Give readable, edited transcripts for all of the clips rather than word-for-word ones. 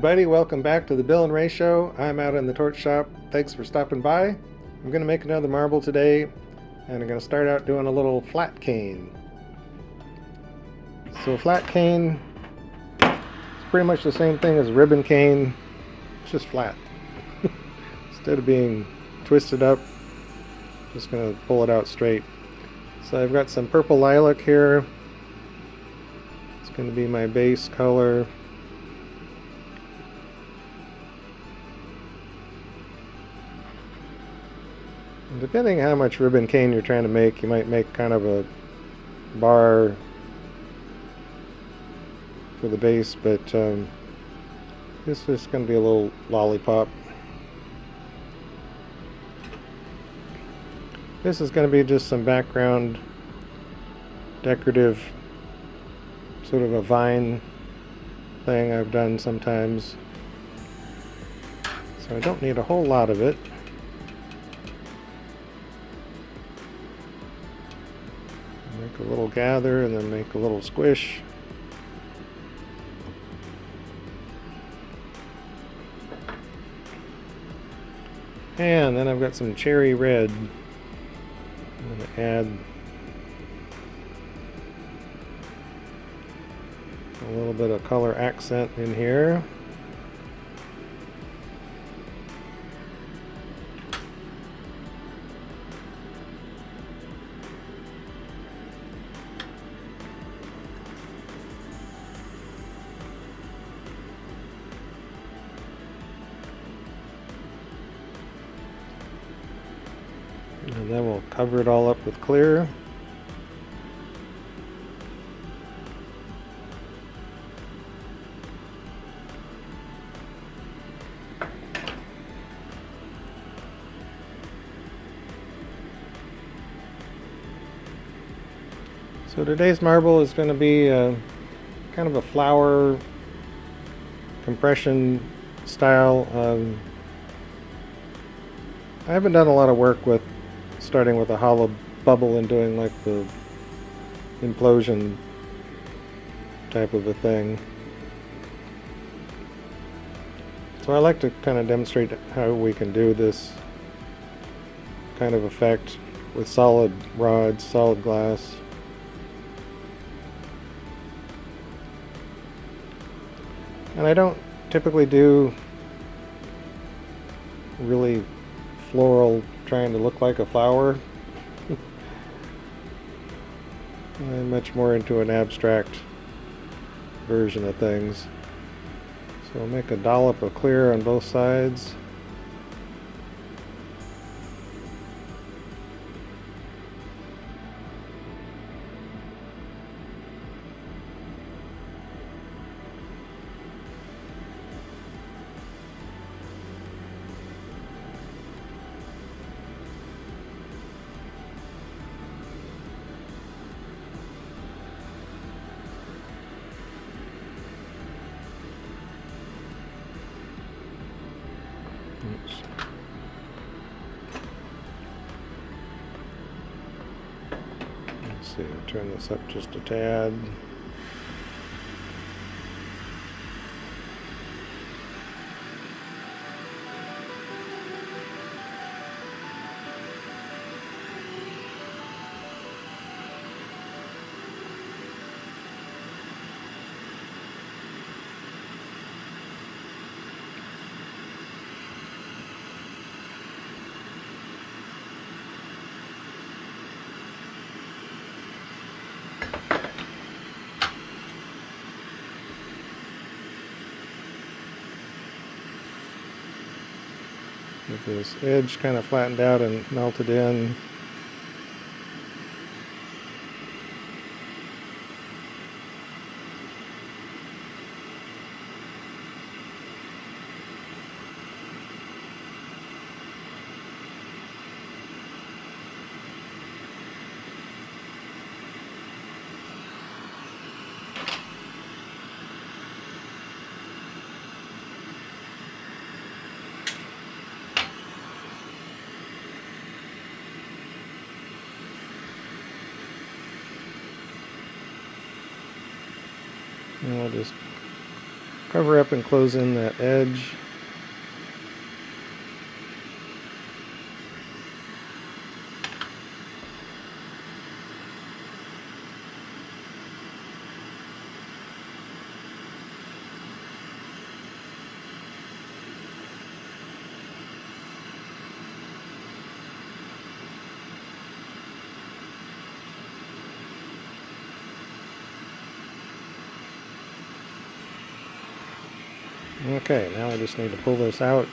everybody, welcome back to the Bill and Ray Show. I'm out in the torch shop. Thanks for stopping by. I'm going to make another marble today, and I'm going to start out doing a little flat cane. So flat cane is pretty much the same thing as ribbon cane, it's just flat. Instead of being twisted up, just going to pull it out straight. So I've got some purple lilac here. It's going to be my base color. Depending on how much ribbon cane you're trying to make, you might make kind of a bar for the base, but this is going to be a little lollipop. This is going to be just some background decorative, sort of a vine thing I've done sometimes. So I don't need a whole lot of it. Make a little gather and then make a little squish. And then I've got some cherry red. I'm going to add a little bit of color accent in here. And then we'll cover it all up with clear. So today's marble is going to be kind of a flower compression style. I haven't done a lot of work with starting with a hollow bubble and doing like the implosion type of a thing. So I like to kind of demonstrate how we can do this kind of effect with solid rods, solid glass. And I don't typically do really floral, trying to look like a flower. I'm much more into an abstract version of things. So I'll make a dollop of clear on both sides. Oops. Let's see, I'll turn this up just a tad. Get this edge kind of flattened out and melted in. And we'll just cover up and close in that edge. Okay, now I just need to pull this out.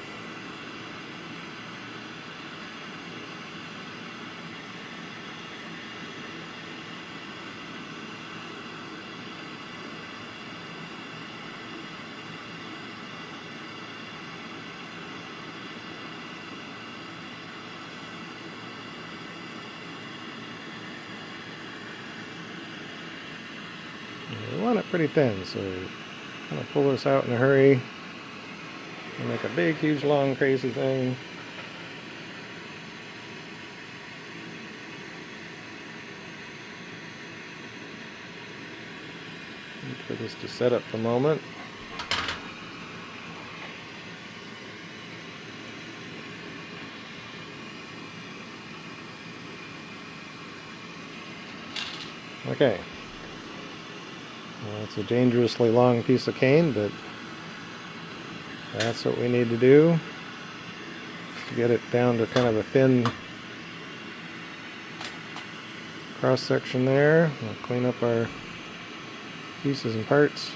We want it pretty thin, so I'm going to pull this out in a hurry and make a big, huge, long, crazy thing. Wait for this to set up a moment. Okay. Well, it's a dangerously long piece of cane, but that's what we need to do to get it down to kind of a thin cross section there. We'll clean up our pieces and parts.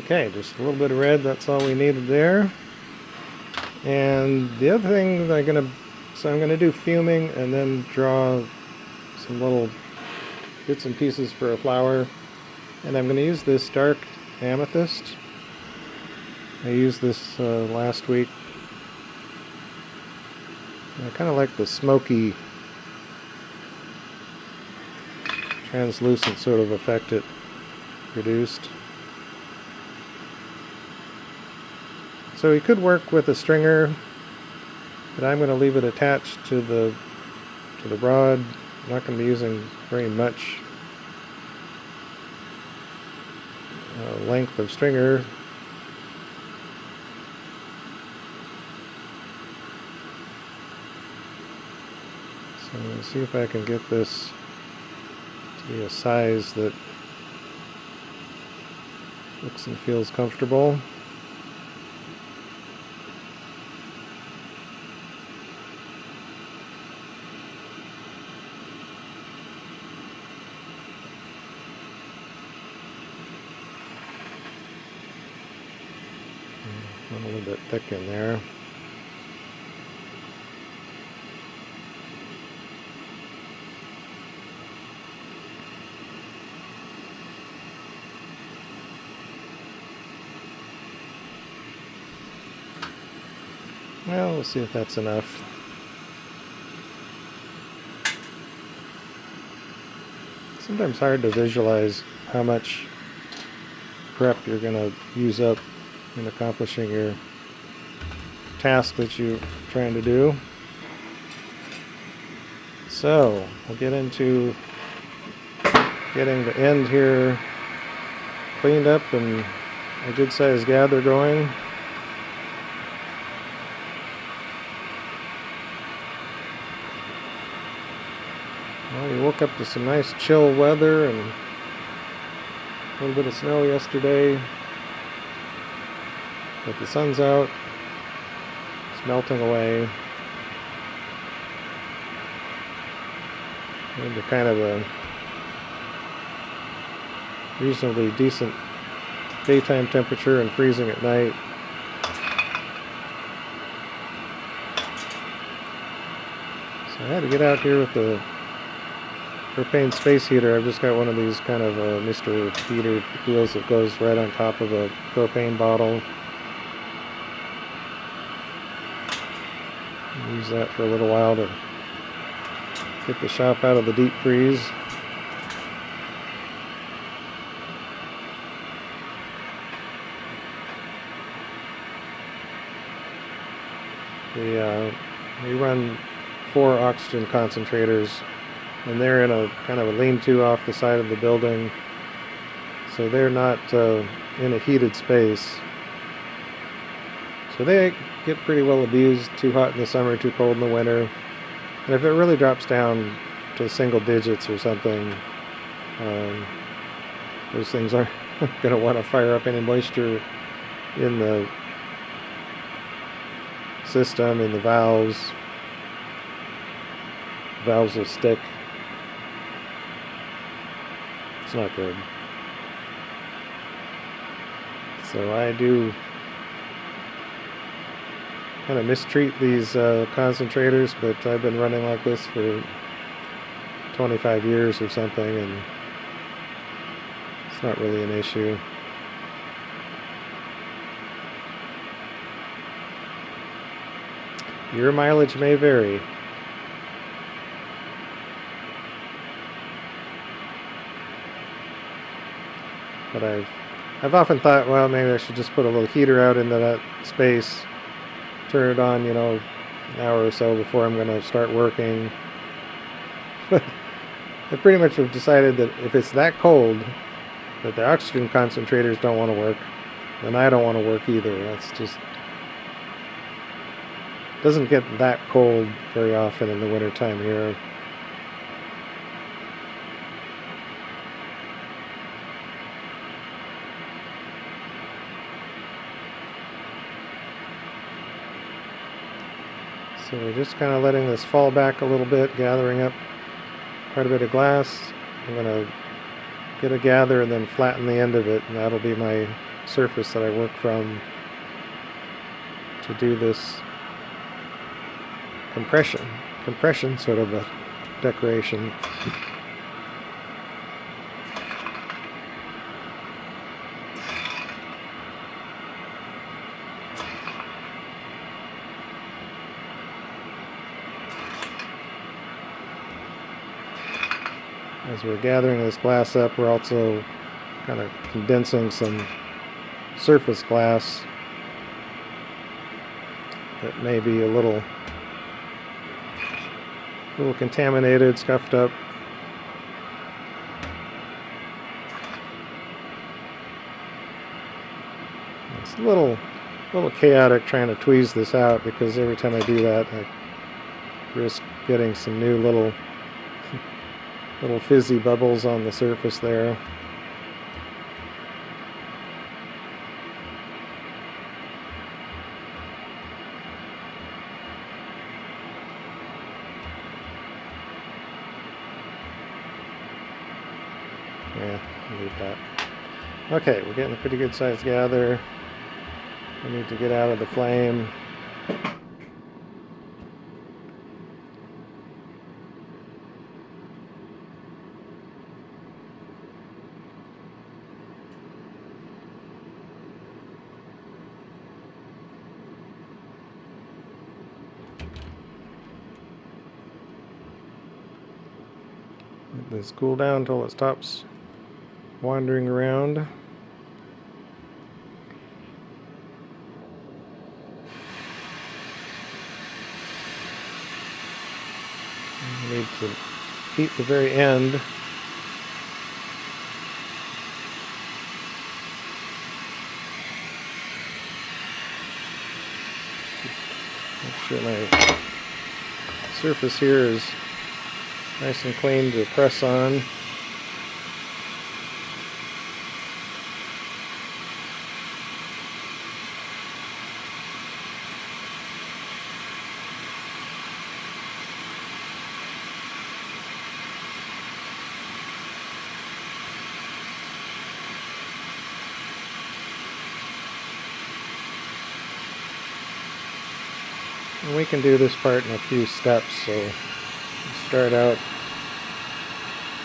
Okay, just a little bit of red, that's all we needed there. And the other thing that I'm gonna do fuming and then draw some little bits and pieces for a flower. And I'm gonna use this dark amethyst. I used this last week. And I kind of like the smoky, translucent sort of effect it produced. So you could work with a stringer, but I'm going to leave it attached to the rod. I'm not going to be using very much length of stringer. So I'm going to see if I can get this to be a size that looks and feels comfortable. A little bit thick in there. Well, we'll see if that's enough. Sometimes hard to visualize how much prep you're going to use up in accomplishing your task that you're trying to do. So we'll get into getting the end here cleaned up and a good size gather going. Well, we woke up to some nice chill weather and a little bit of snow yesterday. But the sun's out, it's melting away into kind of a reasonably decent daytime temperature and freezing at night. So I had to get out here with the propane space heater. I've just got one of these kind of Mr. Heater deals that goes right on top of a propane bottle. Use that for a little while to get the shop out of the deep freeze. We run 4 oxygen concentrators, and they're in a kind of a lean-to off the side of the building, so they're not in a heated space. So they get pretty well abused, too hot in the summer, too cold in the winter. And if it really drops down to single digits or something, those things aren't going to want to fire up any moisture in the system, in the valves. Valves will stick. It's not good. So I do kind of mistreat these concentrators, but I've been running like this for 25 years or something, and it's not really an issue. Your mileage may vary. But I've often thought, well, maybe I should just put a little heater out into that space, turn it on, an hour or so before I'm going to start working. I pretty much have decided that if it's that cold that the oxygen concentrators don't want to work, then I don't want to work either. That's just doesn't get that cold very often in the wintertime here. So we're just kind of letting this fall back a little bit, gathering up quite a bit of glass. I'm going to get a gather and then flatten the end of it, and that'll be my surface that I work from to do this compression sort of a decoration. As we're gathering this glass up, we're also kind of condensing some surface glass that may be a little contaminated, scuffed up. It's a little chaotic trying to tweeze this out, because every time I do that I risk getting some new little fizzy bubbles on the surface there. Yeah, leave that. Okay, we're getting a pretty good sized gather. I need to get out of the flame. Let this cool down until it stops wandering around. We need to heat the very end. Make sure my surface here is nice and clean to press on. And we can do this part in a few steps, so start out,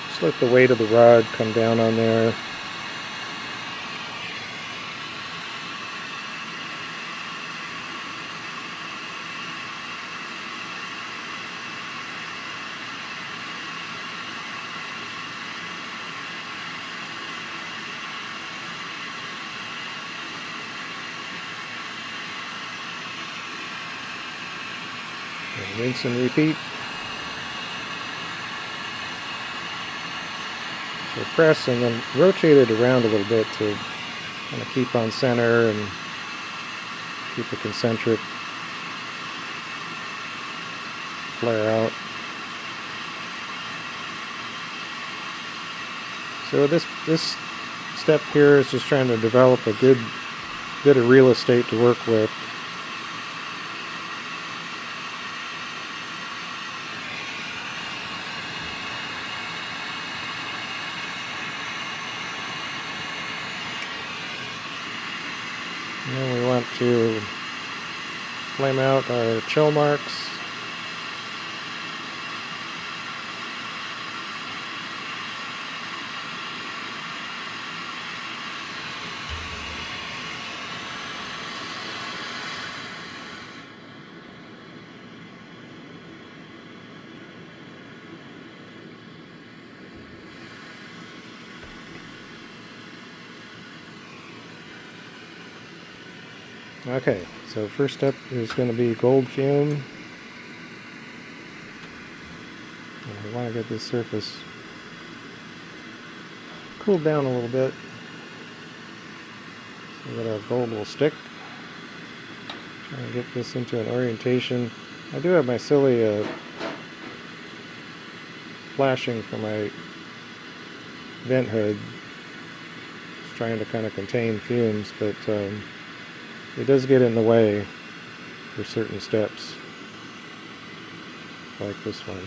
just let the weight of the rod come down on there. And rinse and repeat. So press and then rotate it around a little bit to kind of keep on center and keep a concentric flare out. So this step here is just trying to develop a good bit of real estate to work with. And then we want to flame out our chill marks. Okay, so first step is going to be gold fume. And we want to get this surface cooled down a little bit so that our gold will stick. Try and get this into an orientation. I do have my silly flashing for my vent hood. Just trying to kind of contain fumes, but it does get in the way for certain steps, like this one.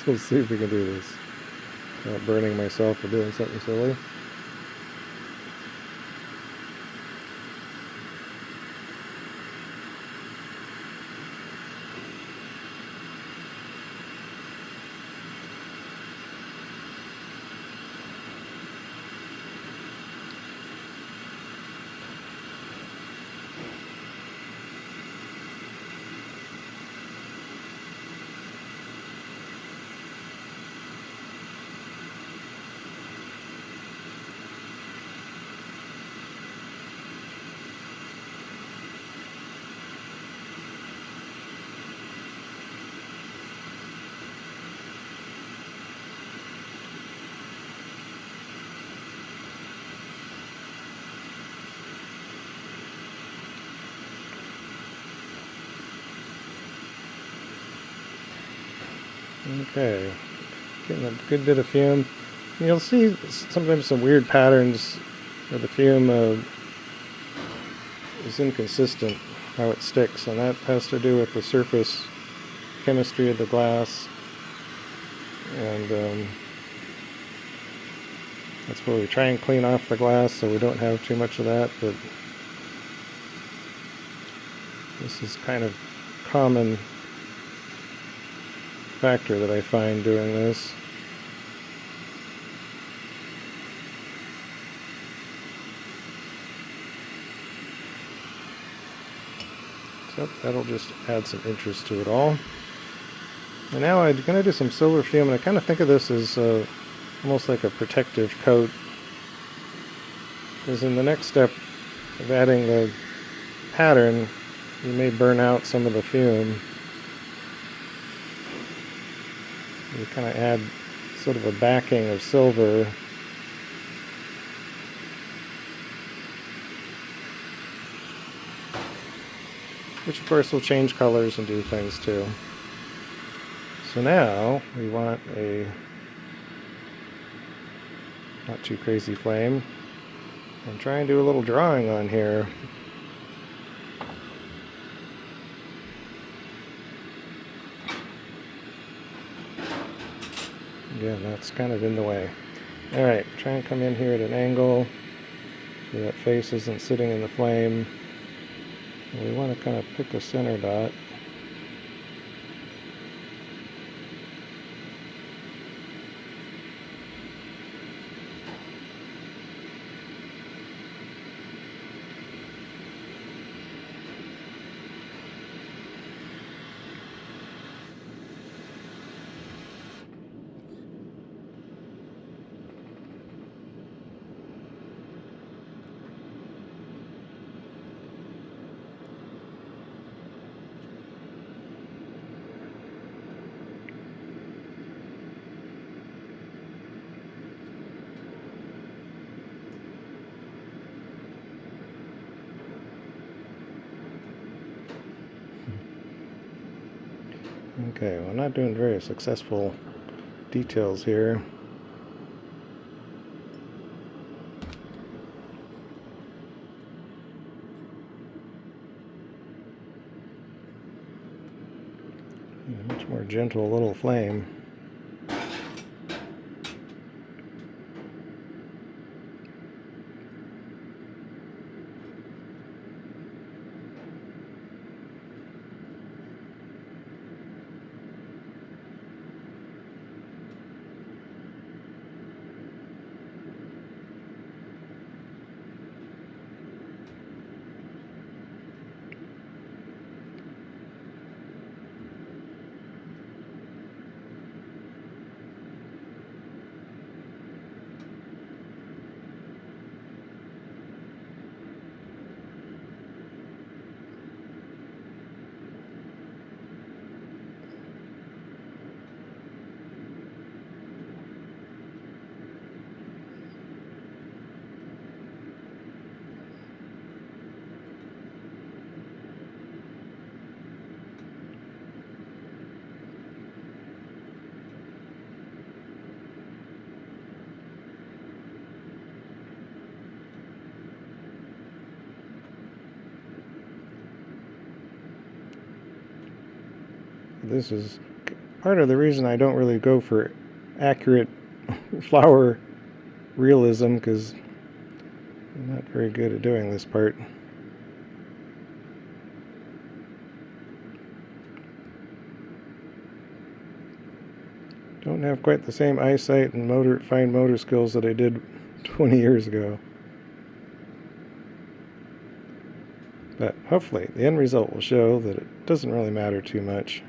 Let's see if we can do this without burning myself or doing something silly. Okay, getting a good bit of fume. And you'll see sometimes some weird patterns where the fume is inconsistent, how it sticks, and that has to do with the surface chemistry of the glass. And that's where we try and clean off the glass so we don't have too much of that, but this is kind of common factor that I find doing this. So that'll just add some interest to it all. And now I'm going to do some silver fume, and I kind of think of this as almost like a protective coat, because in the next step of adding the pattern, you may burn out some of the fume. You kind of add sort of a backing of silver. Which of course will change colors and do things too. So now we want a not too crazy flame. And try and do a little drawing on here. Again, that's kind of in the way. Alright, try and come in here at an angle so that face isn't sitting in the flame. And we want to kind of pick a center dot. Okay, well, not doing very successful details here. Much more gentle little flame. This is part of the reason I don't really go for accurate flower realism, because I'm not very good at doing this part. Don't have quite the same eyesight and fine motor skills that I did 20 years ago. But hopefully the end result will show that it doesn't really matter too much.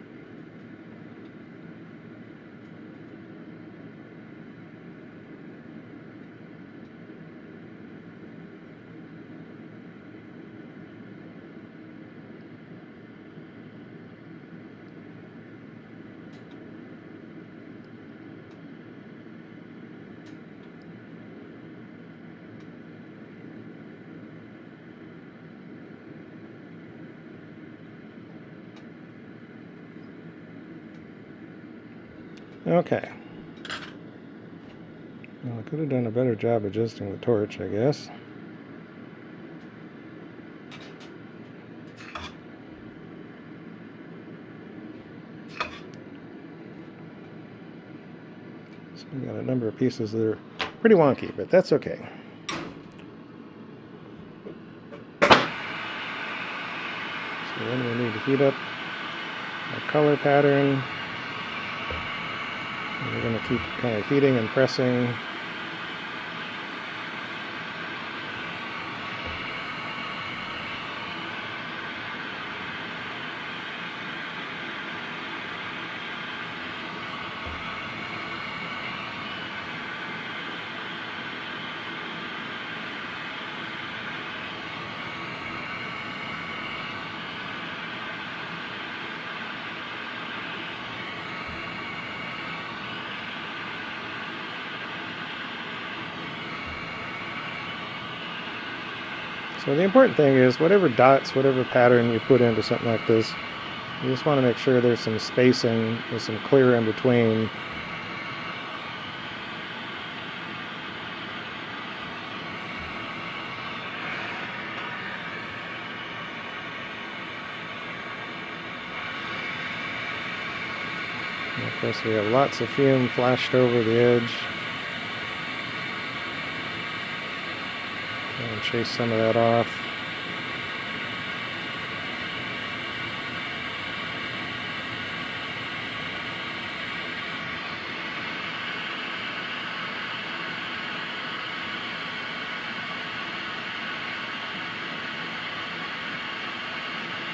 Okay. Well, I could have done a better job adjusting the torch, I guess. So we got a number of pieces that are pretty wonky, but that's okay. So then we need to heat up our color pattern. And we're going to keep kind of heating and pressing. So the important thing is whatever dots, whatever pattern you put into something like this, you just want to make sure there's some spacing, there's some clear in between. And of course we have lots of fume flashed over the edge. And chase some of that off.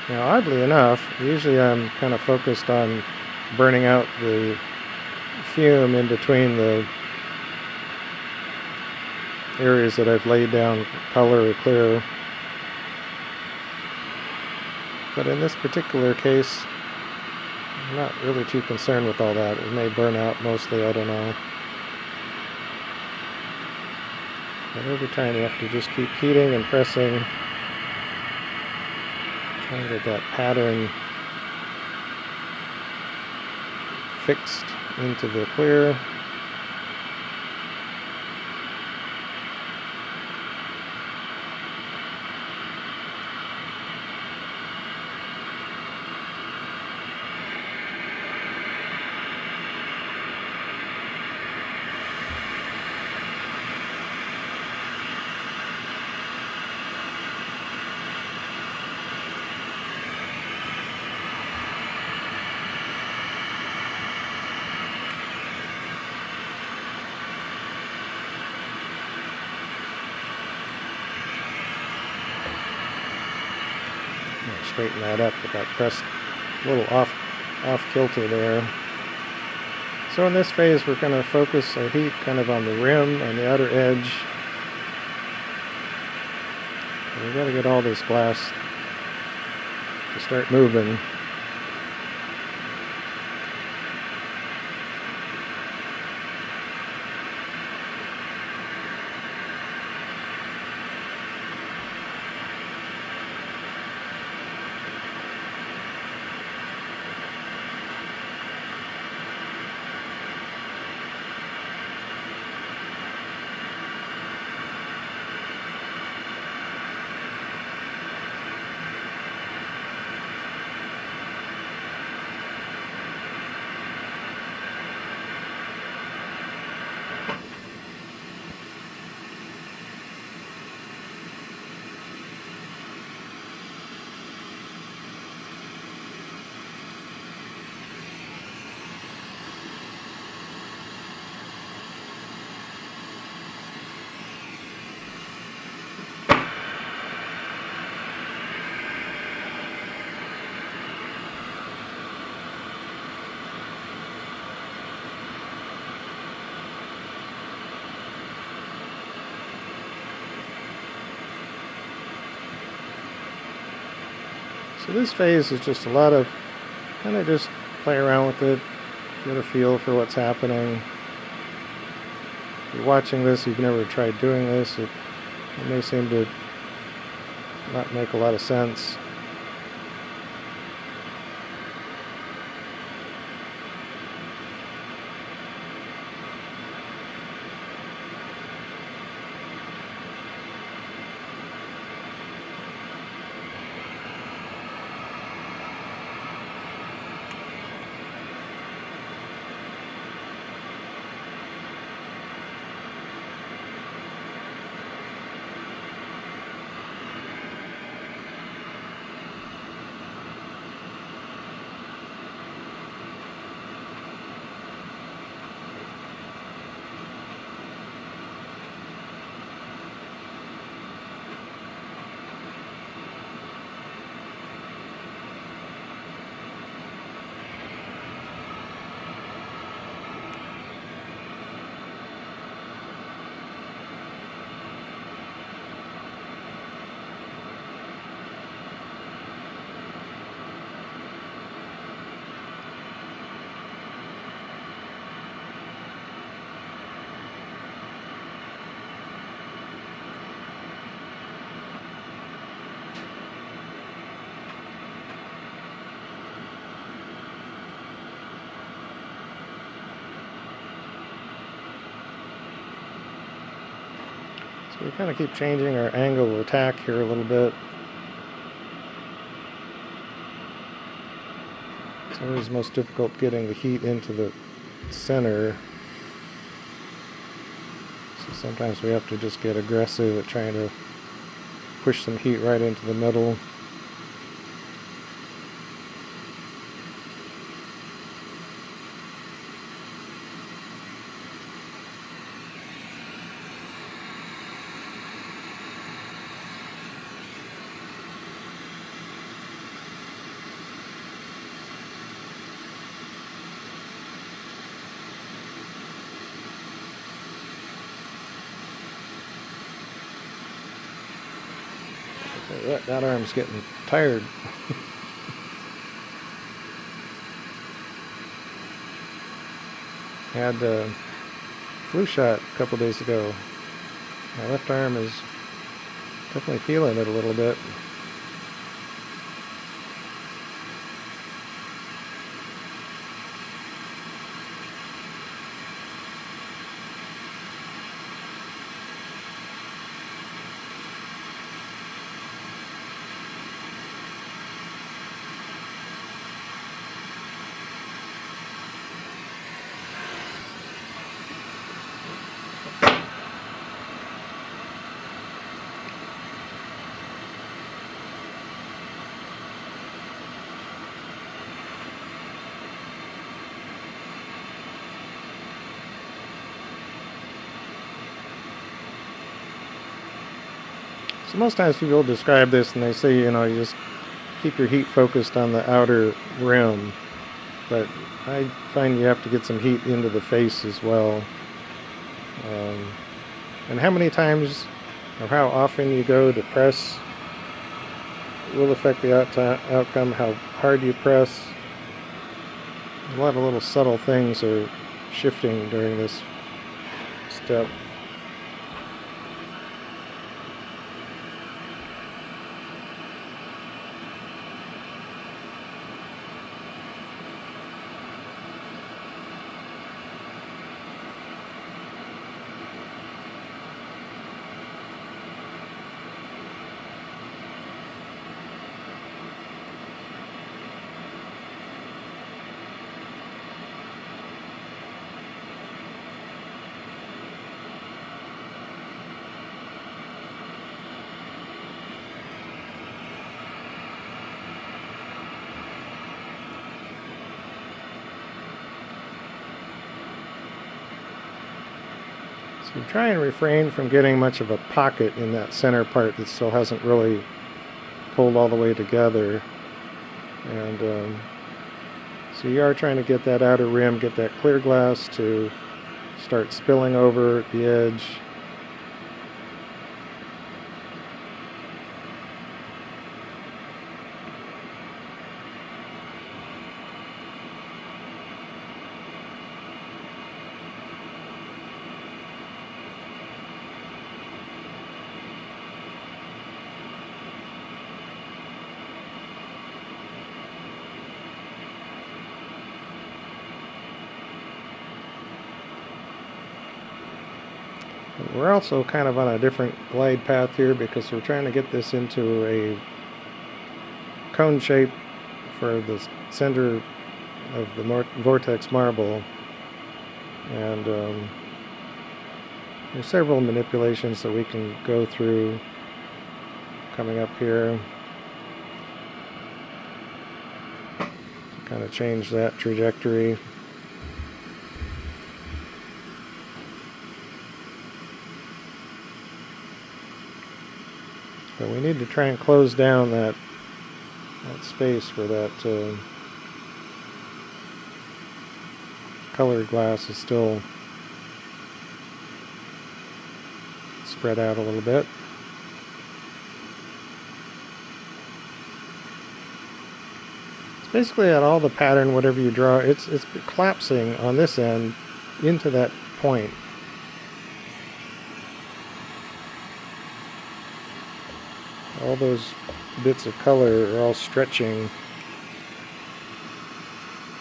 Now, oddly enough, usually I'm kind of focused on burning out the fume in between the areas that I've laid down color or clear. But in this particular case, I'm not really too concerned with all that. It may burn out mostly, I don't know. But every time you have to just keep heating and pressing, trying to get that pattern fixed into the clear. Straighten that up, but that pressed a little off kilter there. So in this phase we're going to focus our heat kind of on the rim, on the outer edge. And we've got to get all this glass to start moving. So this phase is just a lot of kind of just play around with it, get a feel for what's happening. If you're watching this, you've never tried doing this, it may seem to not make a lot of sense. So we kind of keep changing our angle of attack here a little bit. It's always most difficult getting the heat into the center. So sometimes we have to just get aggressive at trying to push some heat right into the middle. That arm's getting tired. I had a flu shot a couple days ago. My left arm is definitely feeling it a little bit. So most times people describe this and they say, you know, you just keep your heat focused on the outer rim. But I find you have to get some heat into the face as well. And how many times or how often you go to press will affect the outcome. How hard you press. A lot of little subtle things are shifting during this step. So try and refrain from getting much of a pocket in that center part that still hasn't really pulled all the way together. And so you are trying to get that outer rim, get that clear glass to start spilling over at the edge. We're also kind of on a different glide path here because we're trying to get this into a cone shape for the center of the Vortex marble. And there's several manipulations that we can go through coming up here to kind of change that trajectory. But we need to try and close down that space where that colored glass is still spread out a little bit. It's basically at all the pattern, whatever you draw, it's collapsing on this end into that point. All those bits of color are all stretching,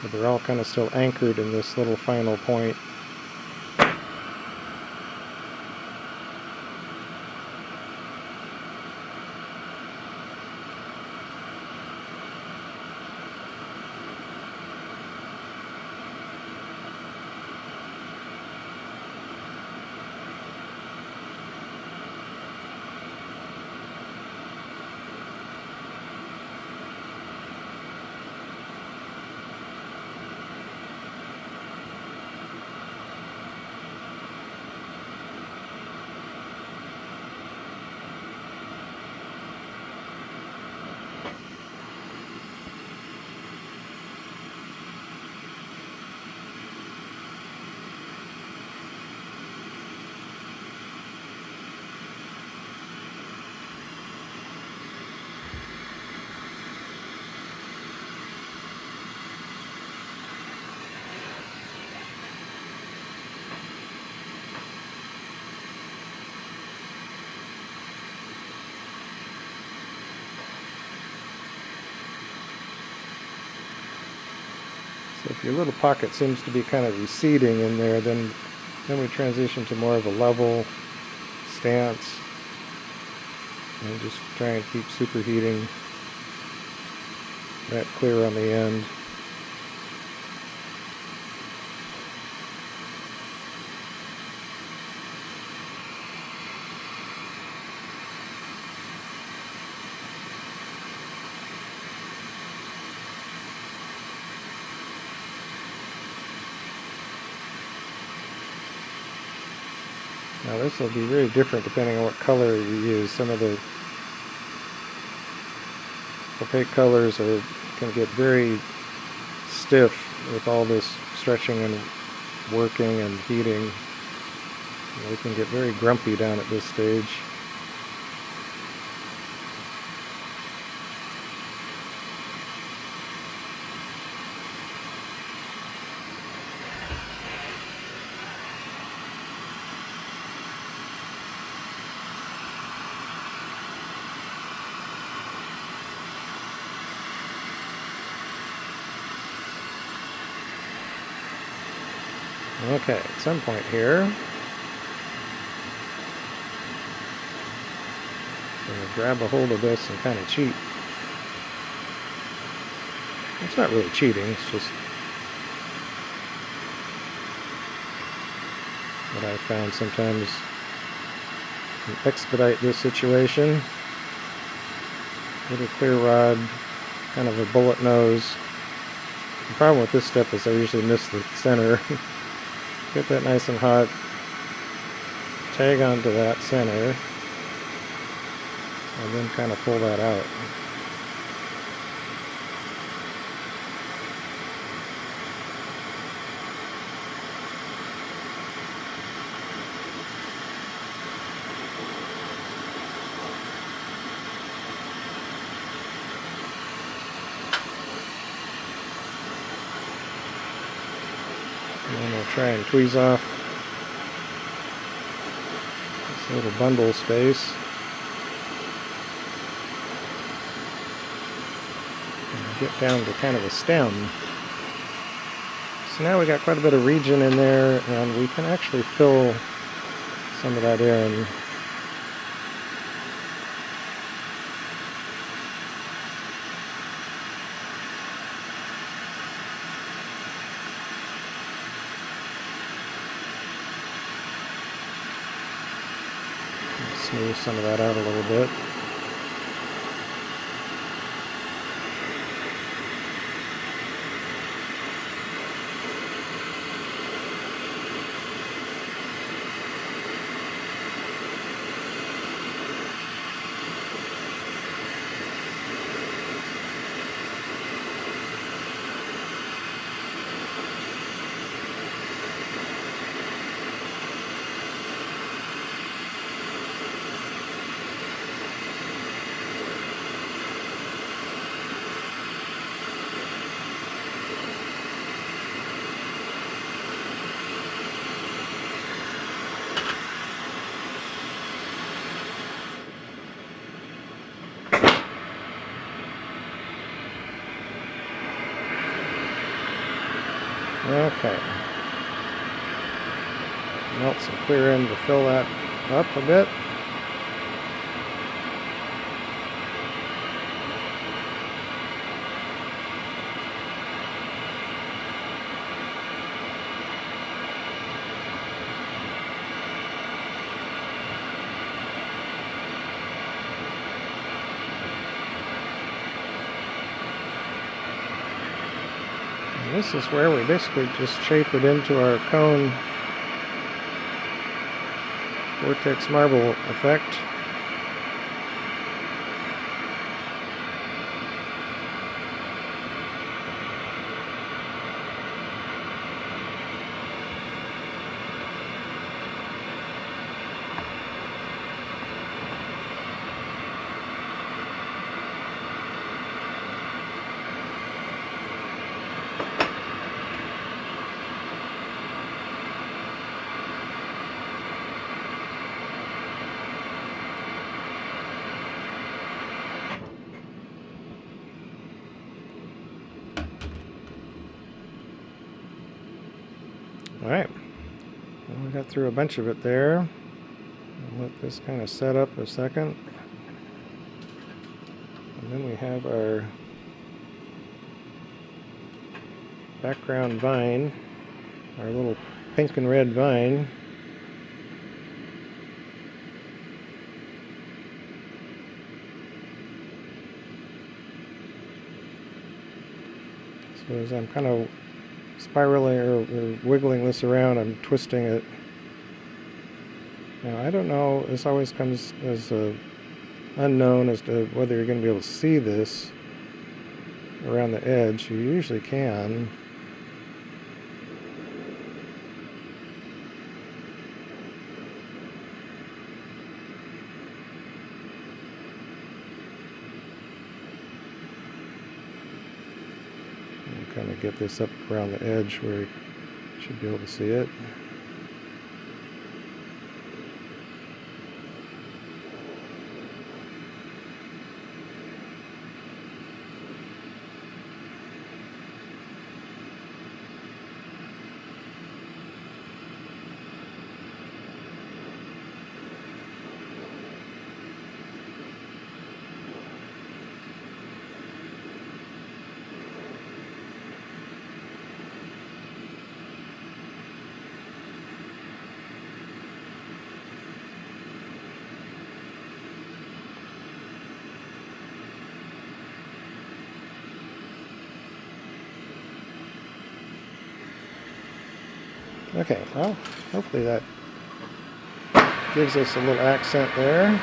but they're all kind of still anchored in this little final point. So if your little pocket seems to be kind of receding in there, then we transition to more of a level stance and just try and keep superheating that clear on the end. Now this will be very different depending on what color you use. Some of the opaque colors can get very stiff with all this stretching and working and heating. They can get very grumpy down at this stage. Okay, at some point here, I'm going to grab a hold of this and kind of cheat. It's not really cheating, it's just what I found sometimes can expedite this situation. Little clear rod, kind of a bullet nose. The problem with this step is I usually miss the center. Get that nice and hot, tag onto that center, and then kind of pull that out. And then we'll try and tweeze off this little bundle space. And get down to kind of a stem. So now we got quite a bit of region in there, and we can actually fill some of that in. Smooth some of that out a little bit. Okay. Melt some clear in to fill that up a bit. This is where we basically just shape it into our cone Vortex marble effect. Alright, well, we got through a bunch of it there. I'll let this kind of set up a second. And then we have our background vine, our little pink and red vine. So as I'm kind of spiraling or wiggling this around, I'm twisting it. Now I don't know, this always comes as unknown as to whether you're going to be able to see this, around the edge, you usually can. Kind of get this up around the edge where you should be able to see it. Okay, well, hopefully that gives us a little accent there.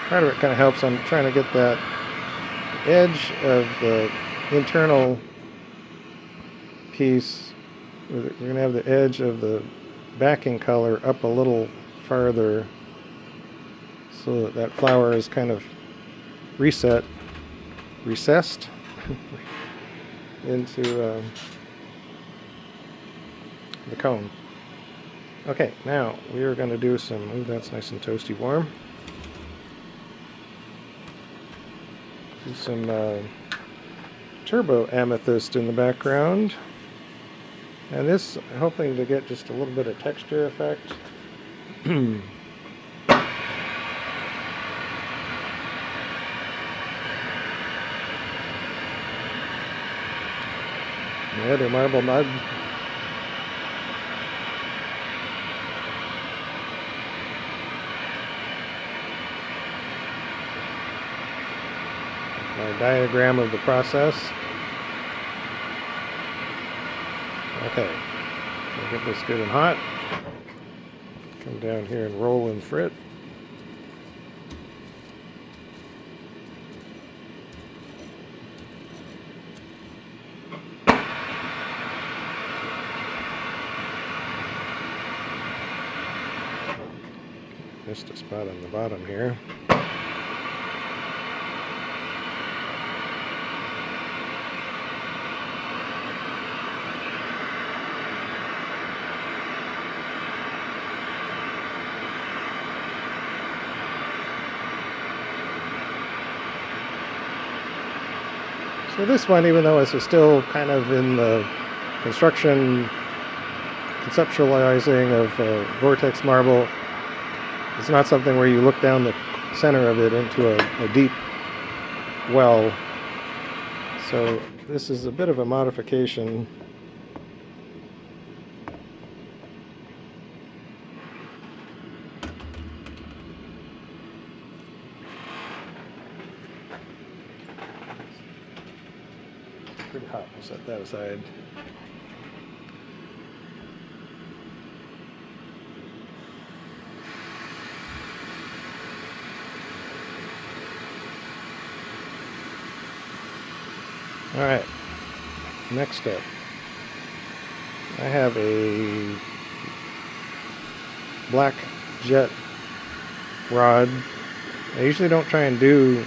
Part of it kind of helps. I'm trying to get that edge of the internal piece. We're going to have the edge of the backing color up a little farther so that that flower is kind of recessed into the cone. Okay, now we are going to do some, ooh, that's nice and toasty warm. Do some turbo amethyst in the background. And this, hoping to get just a little bit of texture effect. Another marble mud. My diagram of the process. Okay, we'll get this good and hot. Come down here and roll in frit. Missed a spot on the bottom here. So this one, even though it's still kind of in the conceptualizing of Vortex marble, it's not something where you look down the center of it into a deep well. So this is a bit of a modification. Pretty hot. We'll set that aside. All right, next step. I have a black jet rod. I usually don't try and do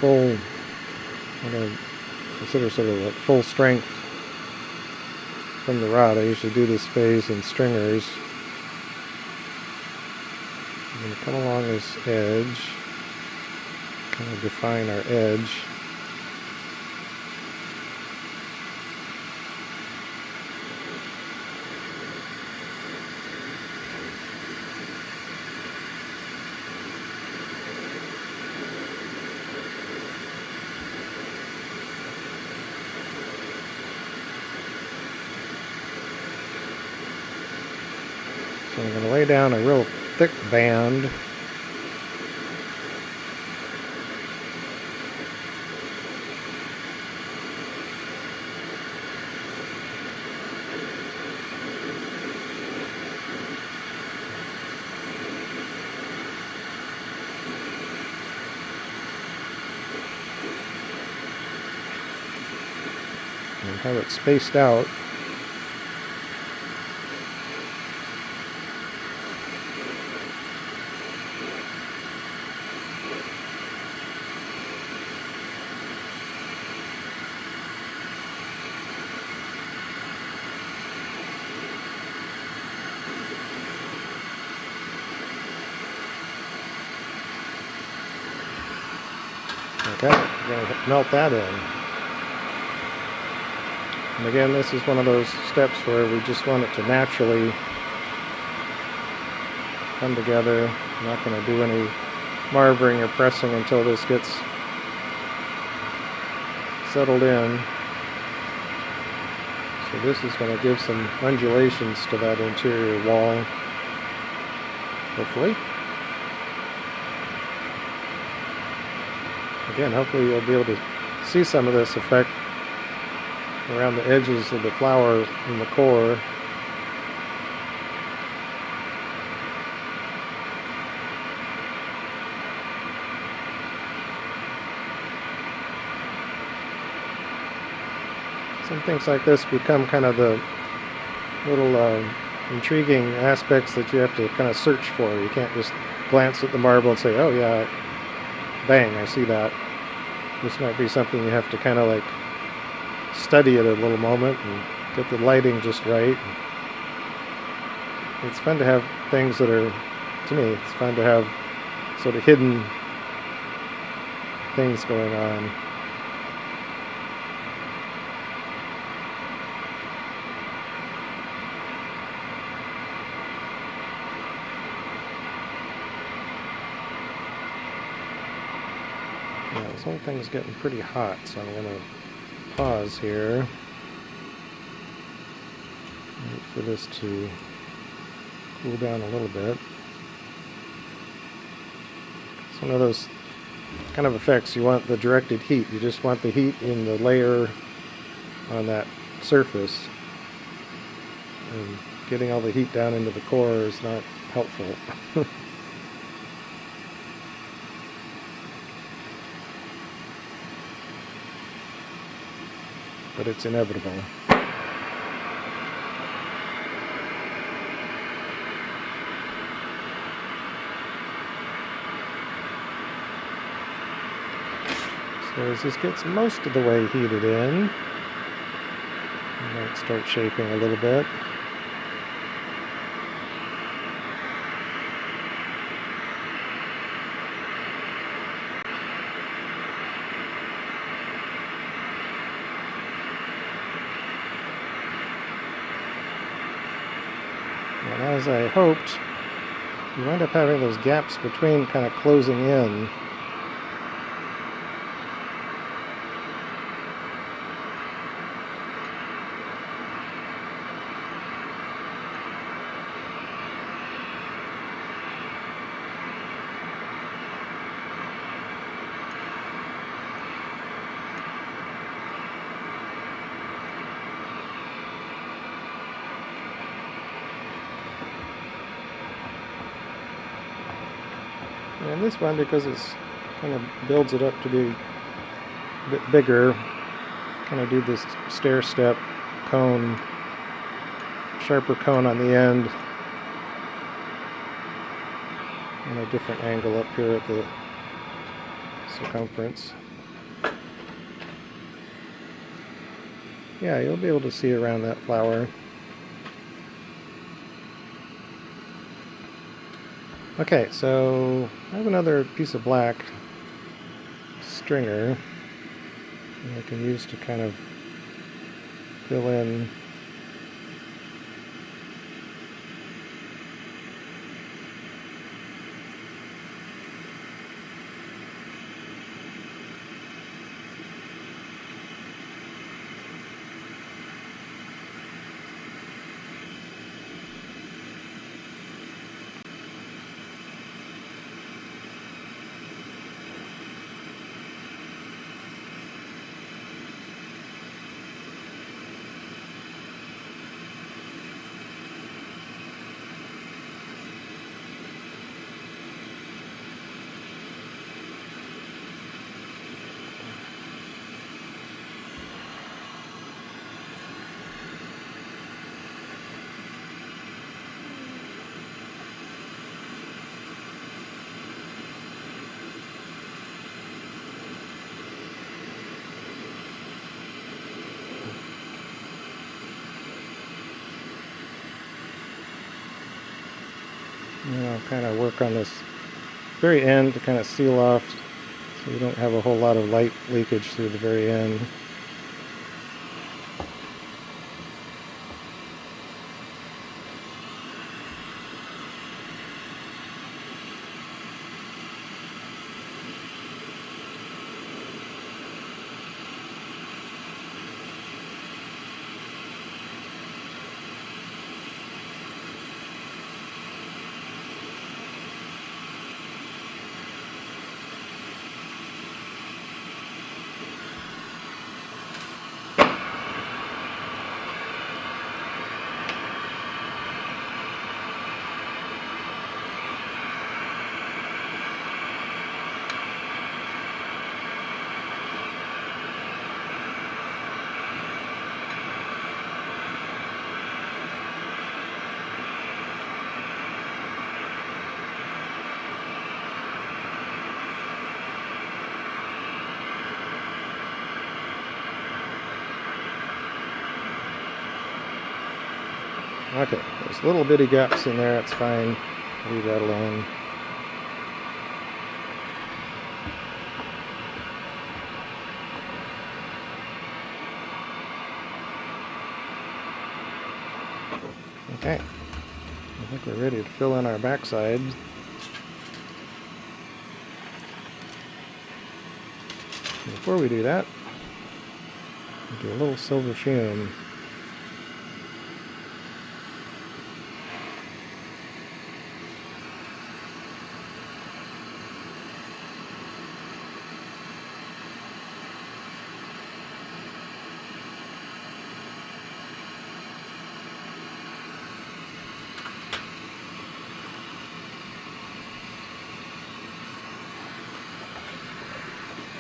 full, what I consider sort of like full strength from the rod. I usually do this phase in stringers. I'm going to come along this edge, kind of define our edge. So I'm going to lay down a real thick band. And have it spaced out. Okay, we're going to melt that in. And again, this is one of those steps where we just want it to naturally come together. I'm not going to do any marvering or pressing until this gets settled in. So this is going to give some undulations to that interior wall, hopefully. Again, hopefully you'll be able to see some of this effect around the edges of the flower in the core. Some things like this become kind of the little intriguing aspects that you have to kind of search for. You can't just glance at the marble and say, oh yeah, bang, I see that. This might be something you have to kind of like study it a little moment and get the lighting just right. It's fun to have things that are, to me, it's fun to have sort of hidden things going on. Yeah, this whole thing's getting pretty hot, so I'm going to pause here. Wait for this to cool down a little bit. It's one of those kind of effects. You want the directed heat. You just want the heat in the layer on that surface. And getting all the heat down into the core is not helpful. But it's inevitable. So as this gets most of the way heated in, it might start shaping a little bit. And as I hoped, you wind up having those gaps between kind of closing in. And this one, because it's kind of builds it up to be a bit bigger, kind of do this stair step cone, sharper cone on the end, and a different angle up here at the circumference. Yeah, you'll be able to see around that flower. Okay, so I have another piece of black stringer that I can use to kind of fill in kind of work on this very end to kind of seal off so you don't have a whole lot of light leakage through the very end. Okay, there's little bitty gaps in there, it's fine. Leave that alone. Okay, I think we're ready to fill in our backside. Before we do that, we'll do a little silver fume.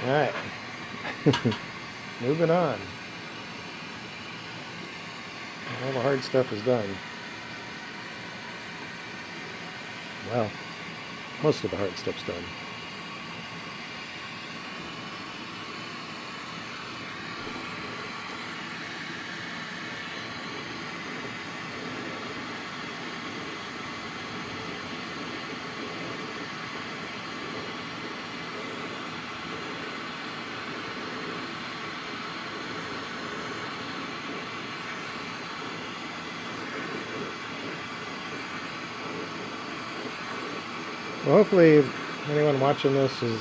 Alright, moving on. All the hard stuff is done. Well, most of the hard stuff's done. Well, hopefully anyone watching this you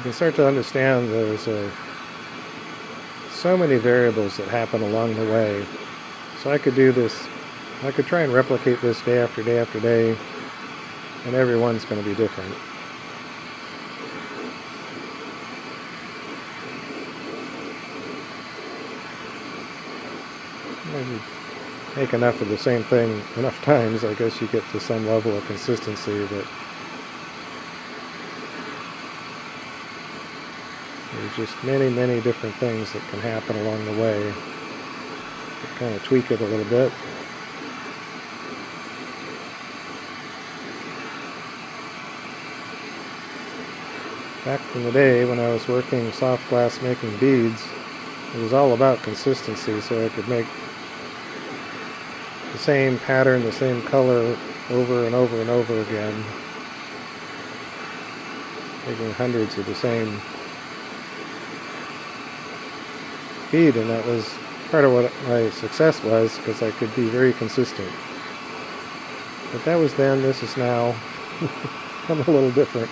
can start to understand there's so many variables that happen along the way. So I could do this, I could try and replicate this day after day after day, and every one's going to be different. If you make enough of the same thing enough times, I guess you get to some level of consistency that there's just many, many different things that can happen along the way. You kind of tweak it a little bit. Back in the day when I was working soft glass making beads, it was all about consistency, so I could make the same pattern, the same color over and over and over again, making hundreds of the same bead, and that was part of what my success was, because I could be very consistent. But that was then, this is now. I'm a little different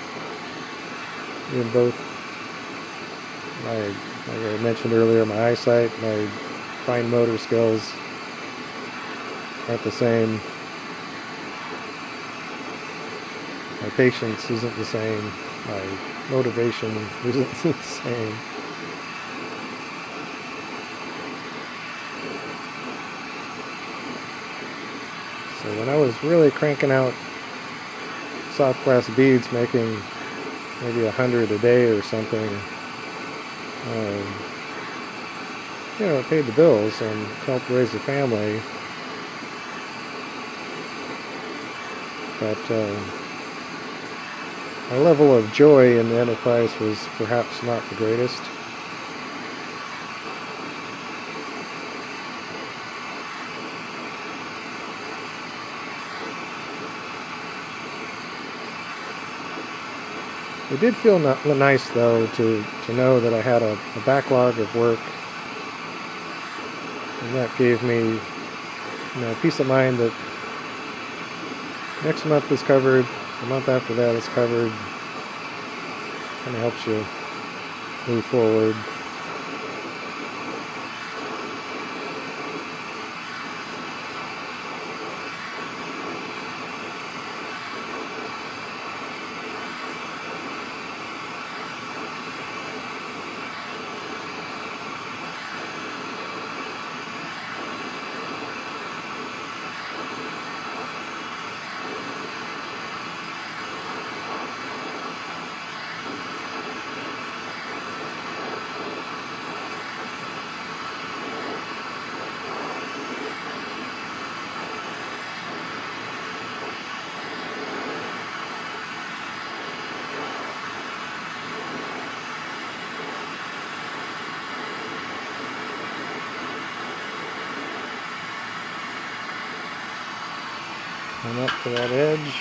in both like I mentioned earlier, my eyesight, my fine motor skills aren't the same. My patience isn't the same. My motivation isn't the same. So when I was really cranking out soft glass beads, making maybe 100 a day or something, you know, it paid the bills and helped raise the family. But my level of joy in the enterprise was perhaps not the greatest. It did feel nice, though, to know that I had a backlog of work, and that gave me, peace of mind that next month is covered, the month after that is covered. Kind of helps you move forward. Come up to that edge.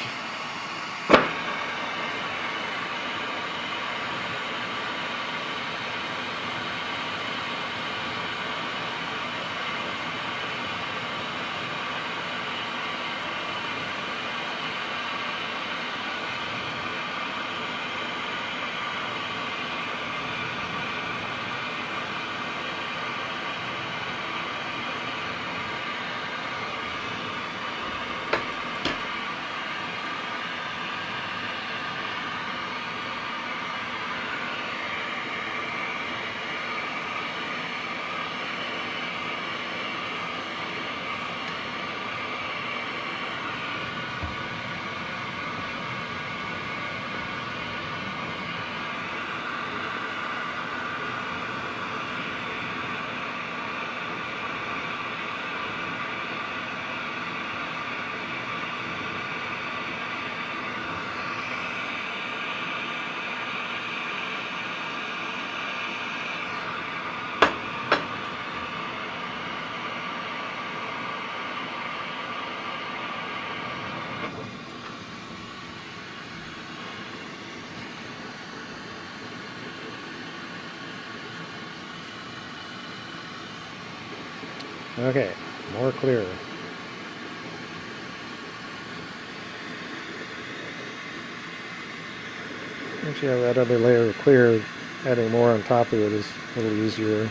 Okay, more clear. Once you have that other layer of clear, adding more on top of it is a little easier.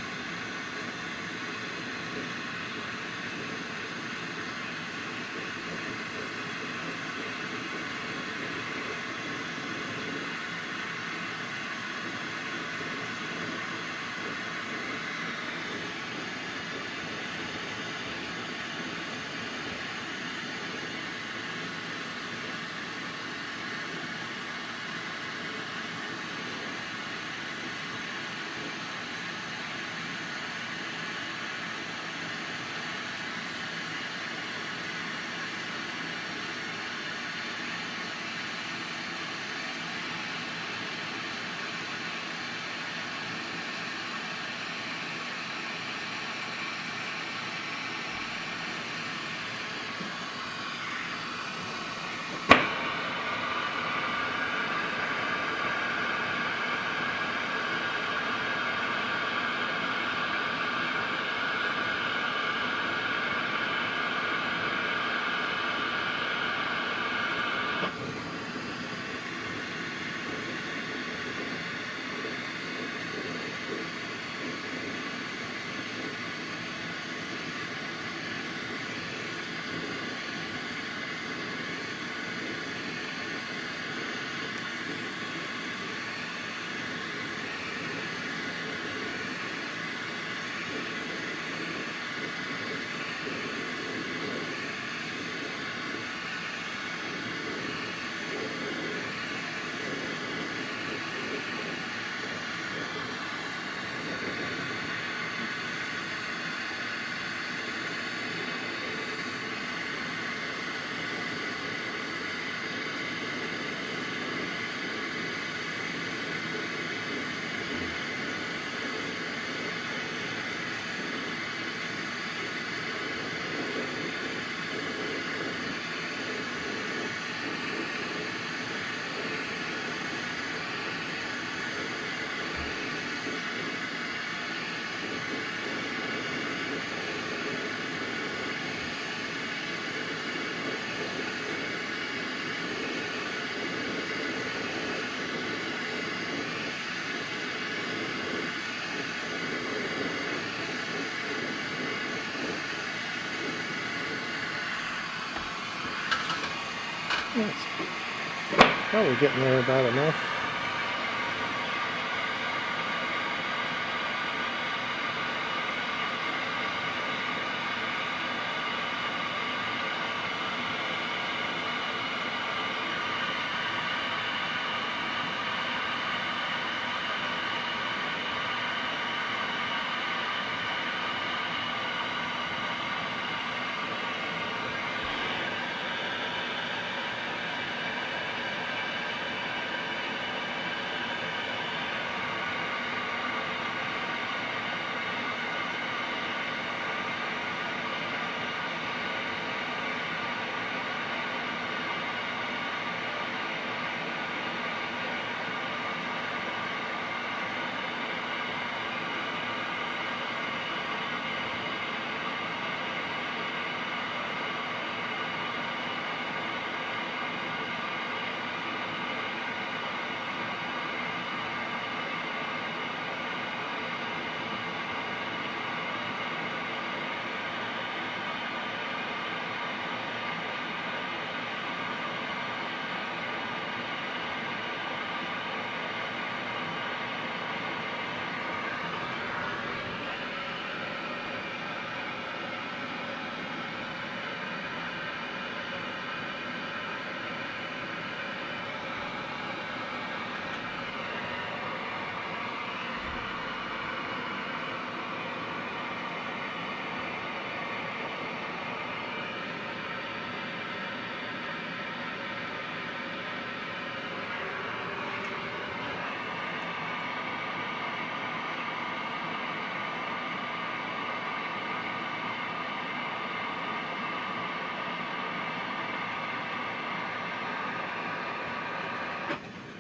Probably getting there about enough.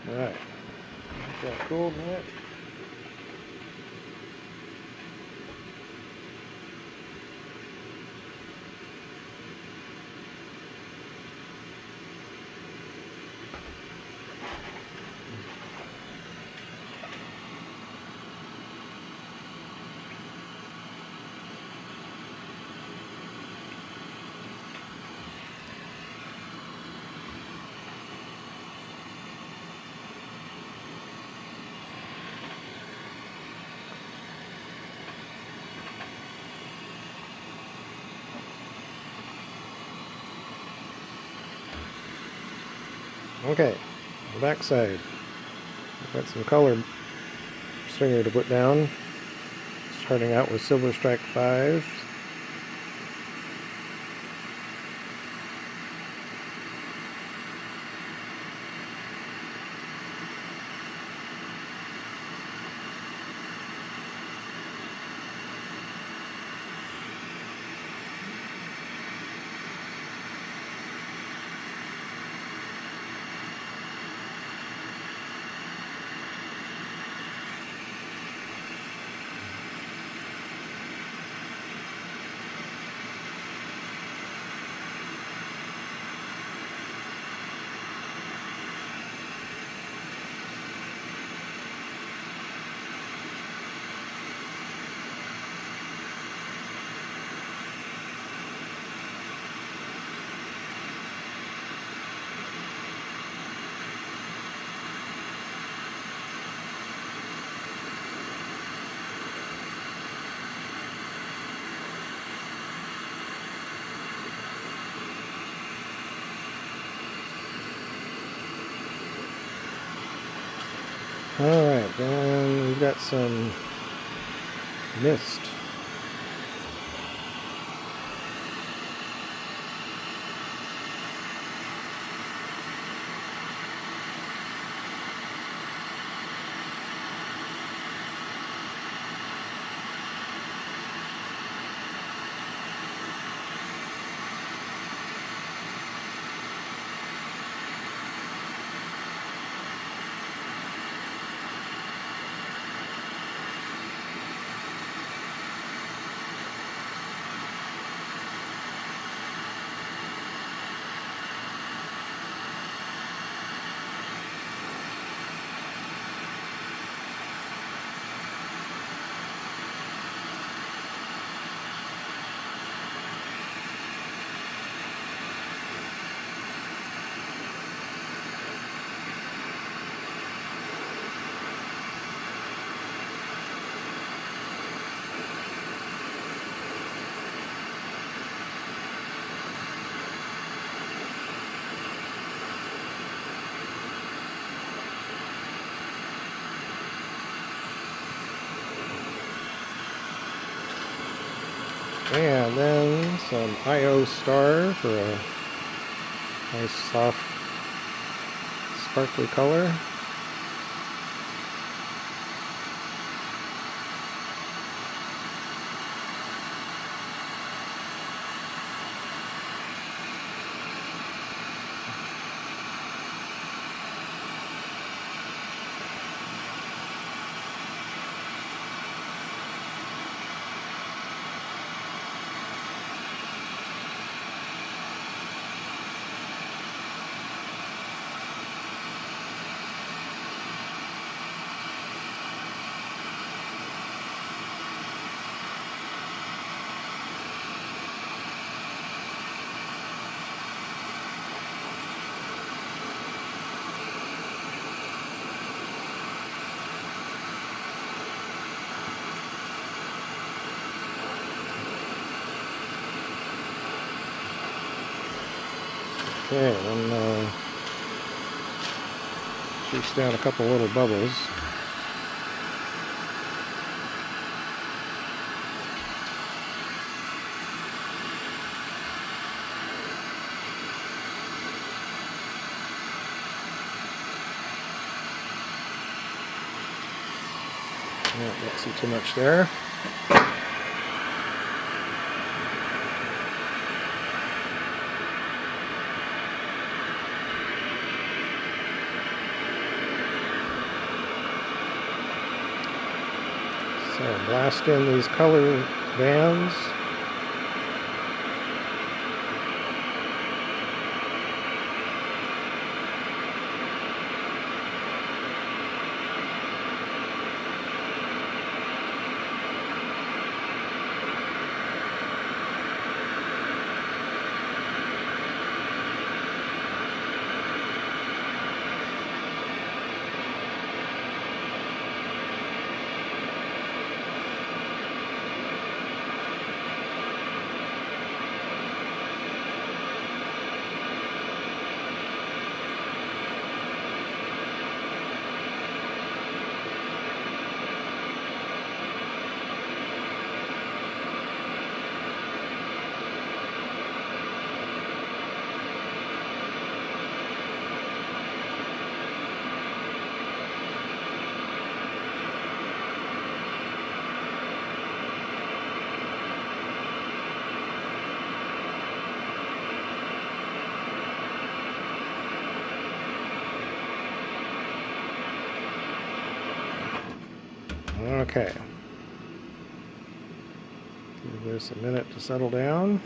Alright, got cooled in it. Okay, the back side. I've got some color stringer to put down. Starting out with Silver Strike 5s. Alright, then we've got some mist. And then some IO Star for a nice soft sparkly color. Okay, then shoots down a couple little bubbles. Yeah, don't see too much there. So blast in these color bands. Okay. Give this a minute to settle down.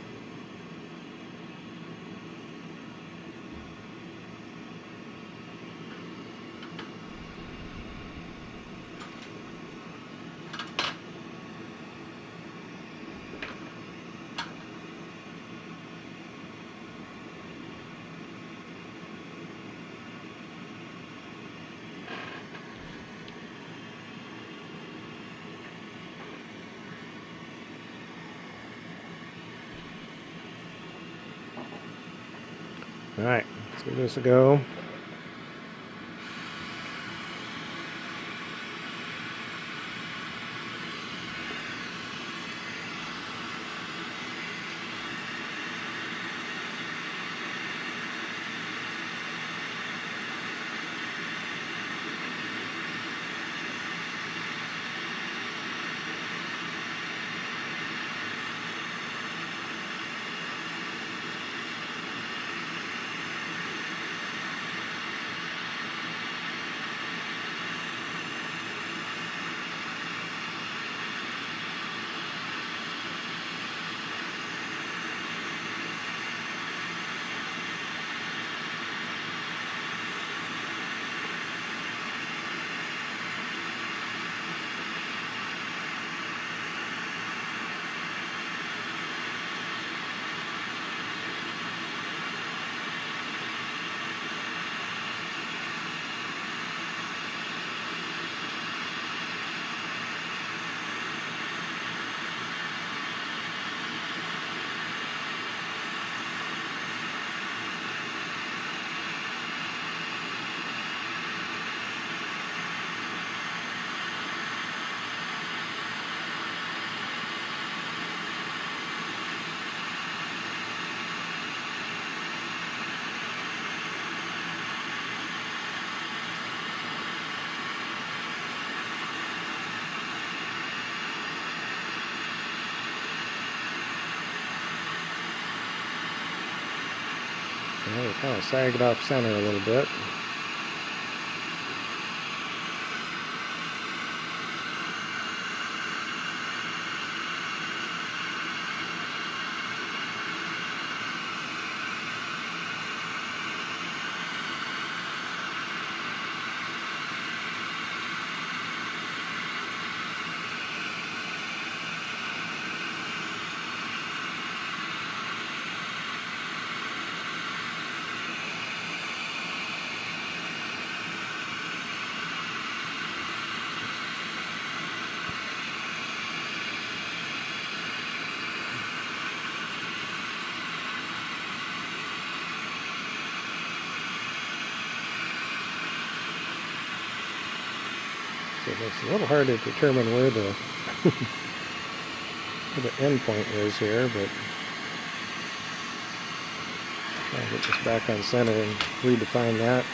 All right, let's give this a go. Well, we kind of sagged off center a little bit. So it makes it a little hard to determine where the where the end point is here, but I'll get this back on center and redefine that.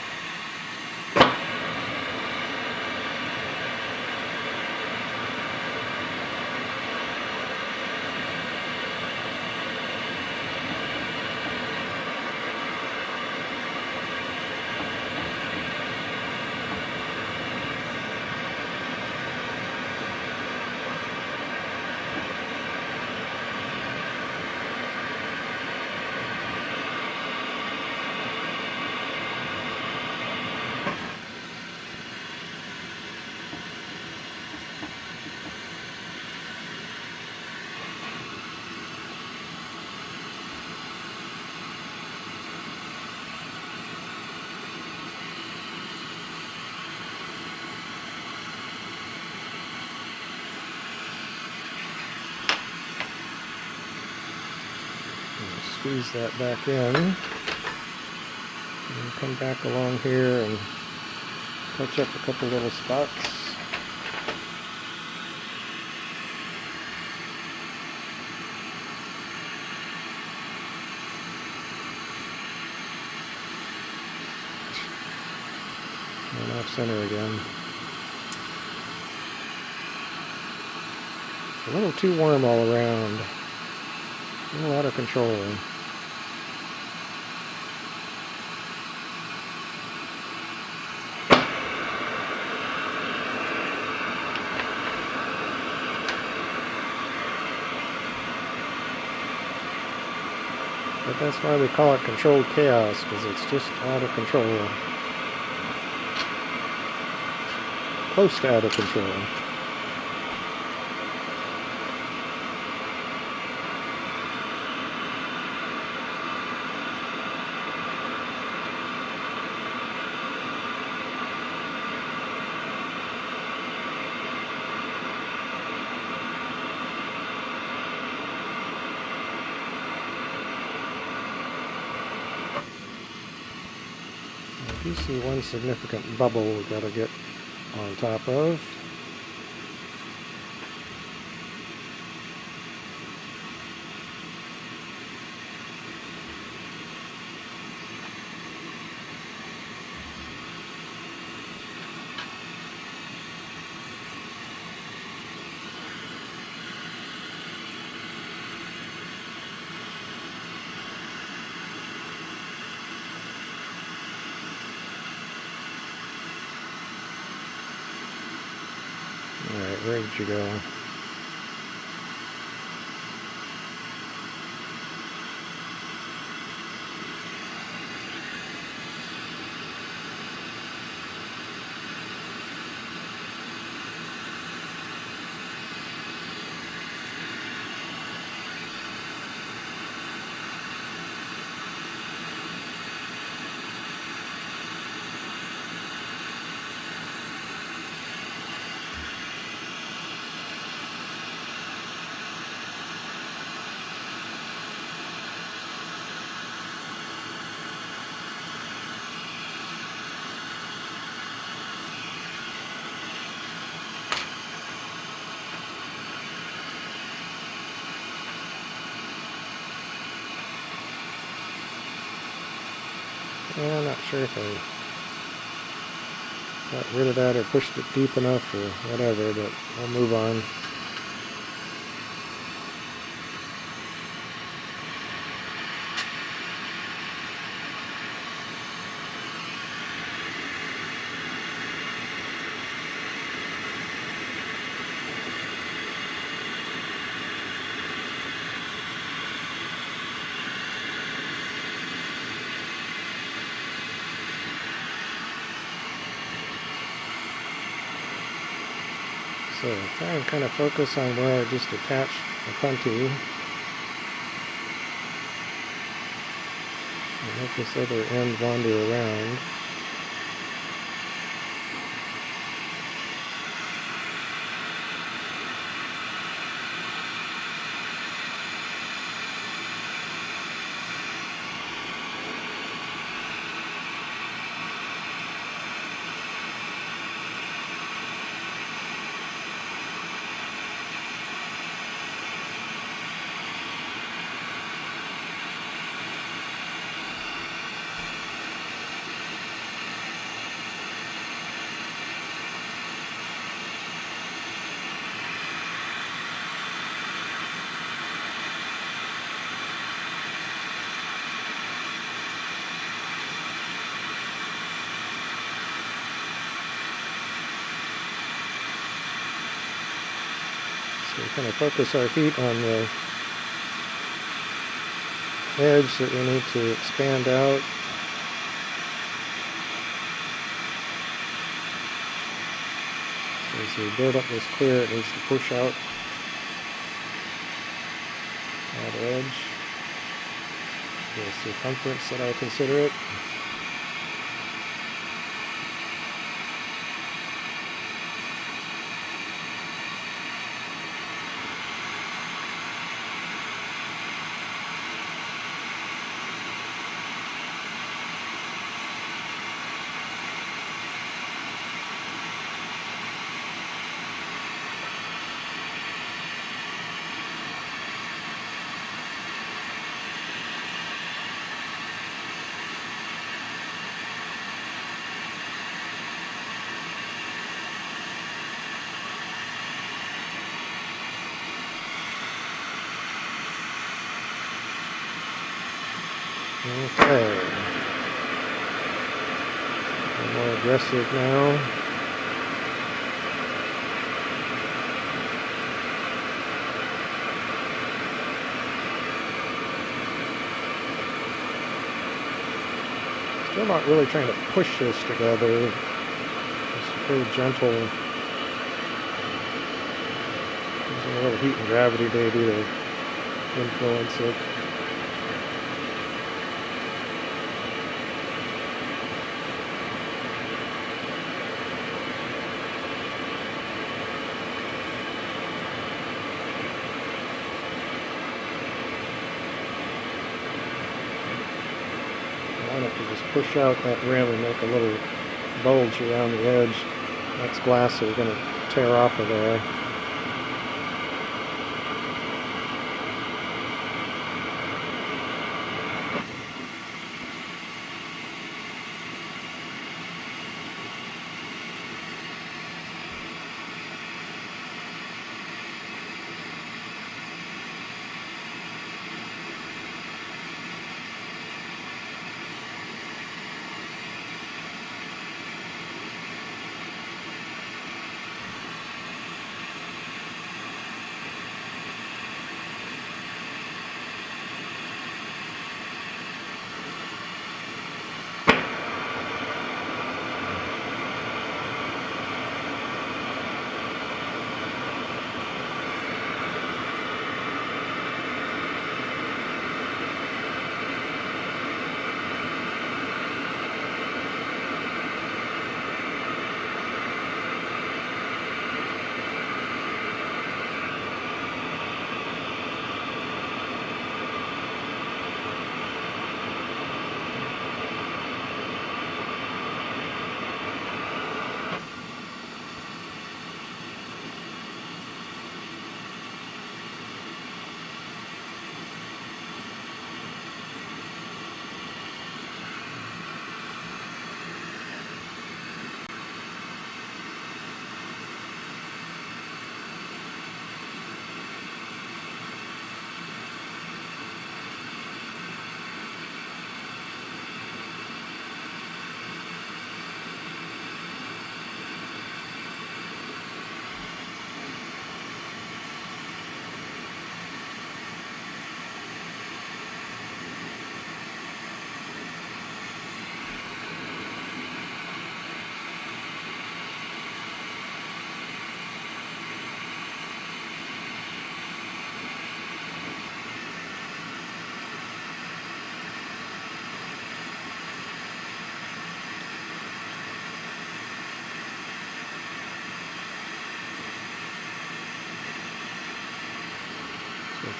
Squeeze that back in, and come back along here and touch up a couple little spots. And off center again. A little too warm all around. A little out of control. But that's why we call it controlled chaos, because it's just out of control. Close to out of control. I do see one significant bubble we've got to get on top of. Alright, where did you go? Yeah, I'm not sure if I got rid of that or pushed it deep enough or whatever, but I'll move on. So try and kind of focus on where I just attached the punty. And let this other end wander around. So we kind of focus our heat on the edge that we need to expand out. So as we build up this clear, it needs to push out that edge. The circumference that I consider it. Okay. A little more aggressive now. Still not really trying to push this together. Just very gentle. Using a little heat and gravity maybe to influence it. I want it to just push out that rim and make a little bulge around the edge. That's glass that we're going to tear off of there.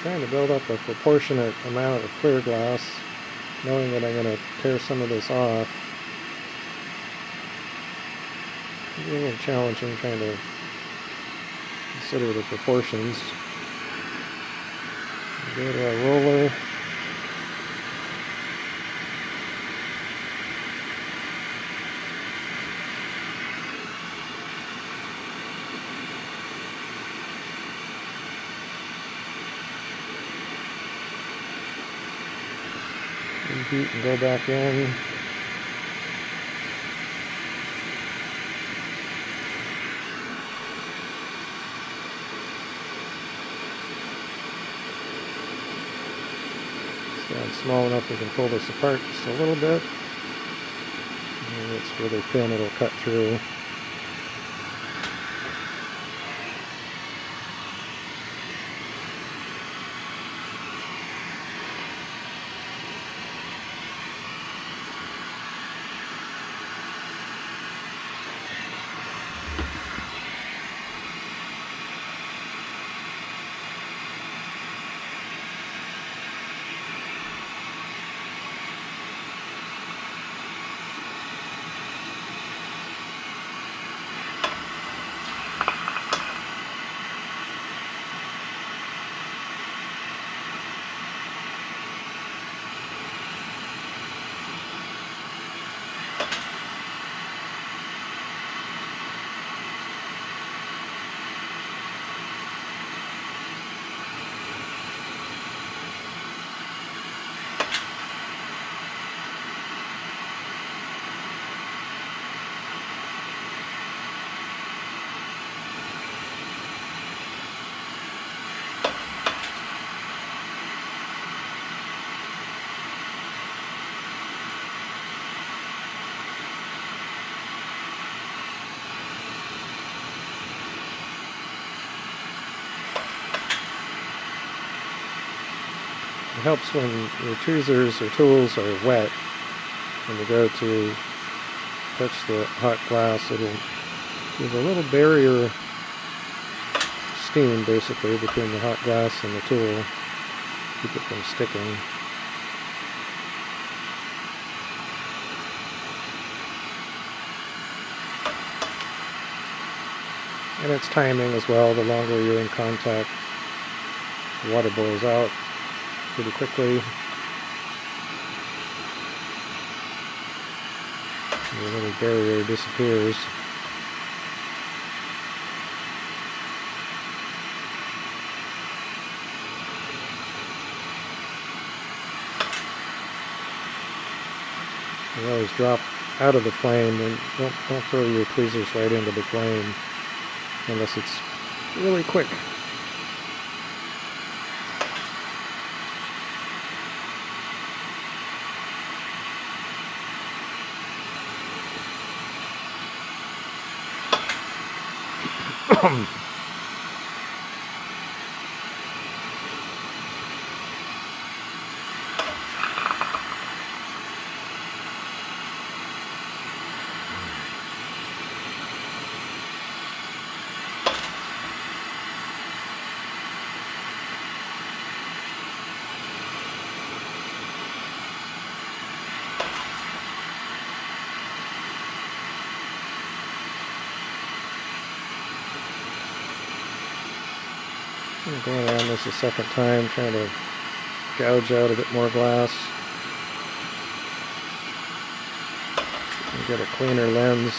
trying to build up a proportionate amount of clear glass, knowing that I'm going to tear some of this off. It's a little challenging trying to consider the proportions. Go to our roller. Reheat and go back in. So it's small enough we can pull this apart just a little bit. And when it's really thin, it'll cut through. It helps when your tweezers or tools are wet. When you go to touch the hot glass, it'll give a little barrier steam basically between the hot glass and the tool. Keep it from sticking. And it's timing as well. The longer you're in contact, the water boils out pretty quickly. The little barrier disappears. You always drop out of the flame, and don't throw your tweezers right into the flame unless it's really quick. I'm going around this a second time, trying to gouge out a bit more glass and get a cleaner lens.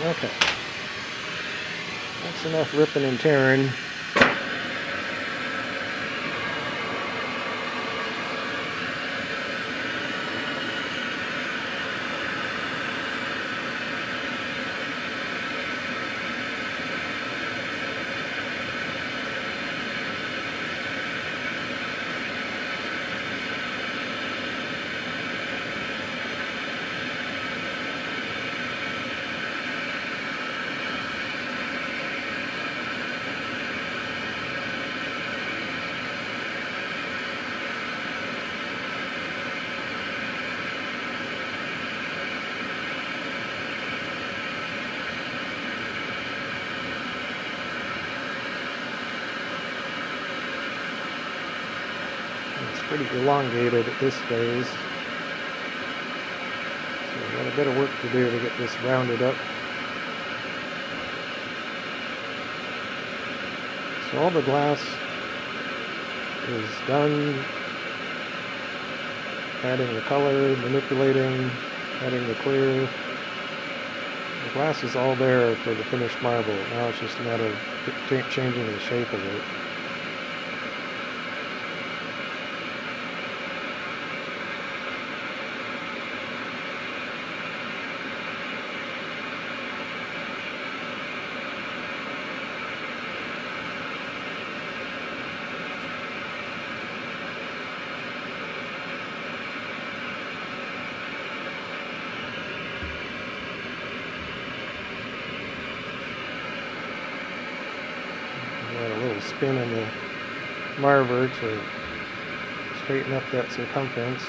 Okay. That's enough ripping and tearing. It's pretty elongated at this phase. So we've got a bit of work to do to get this rounded up. So all the glass is done. Adding the color, manipulating, adding the clear. The glass is all there for the finished marble. Now it's just a matter of changing the shape of it. Got a little spin in the marver to straighten up that circumference.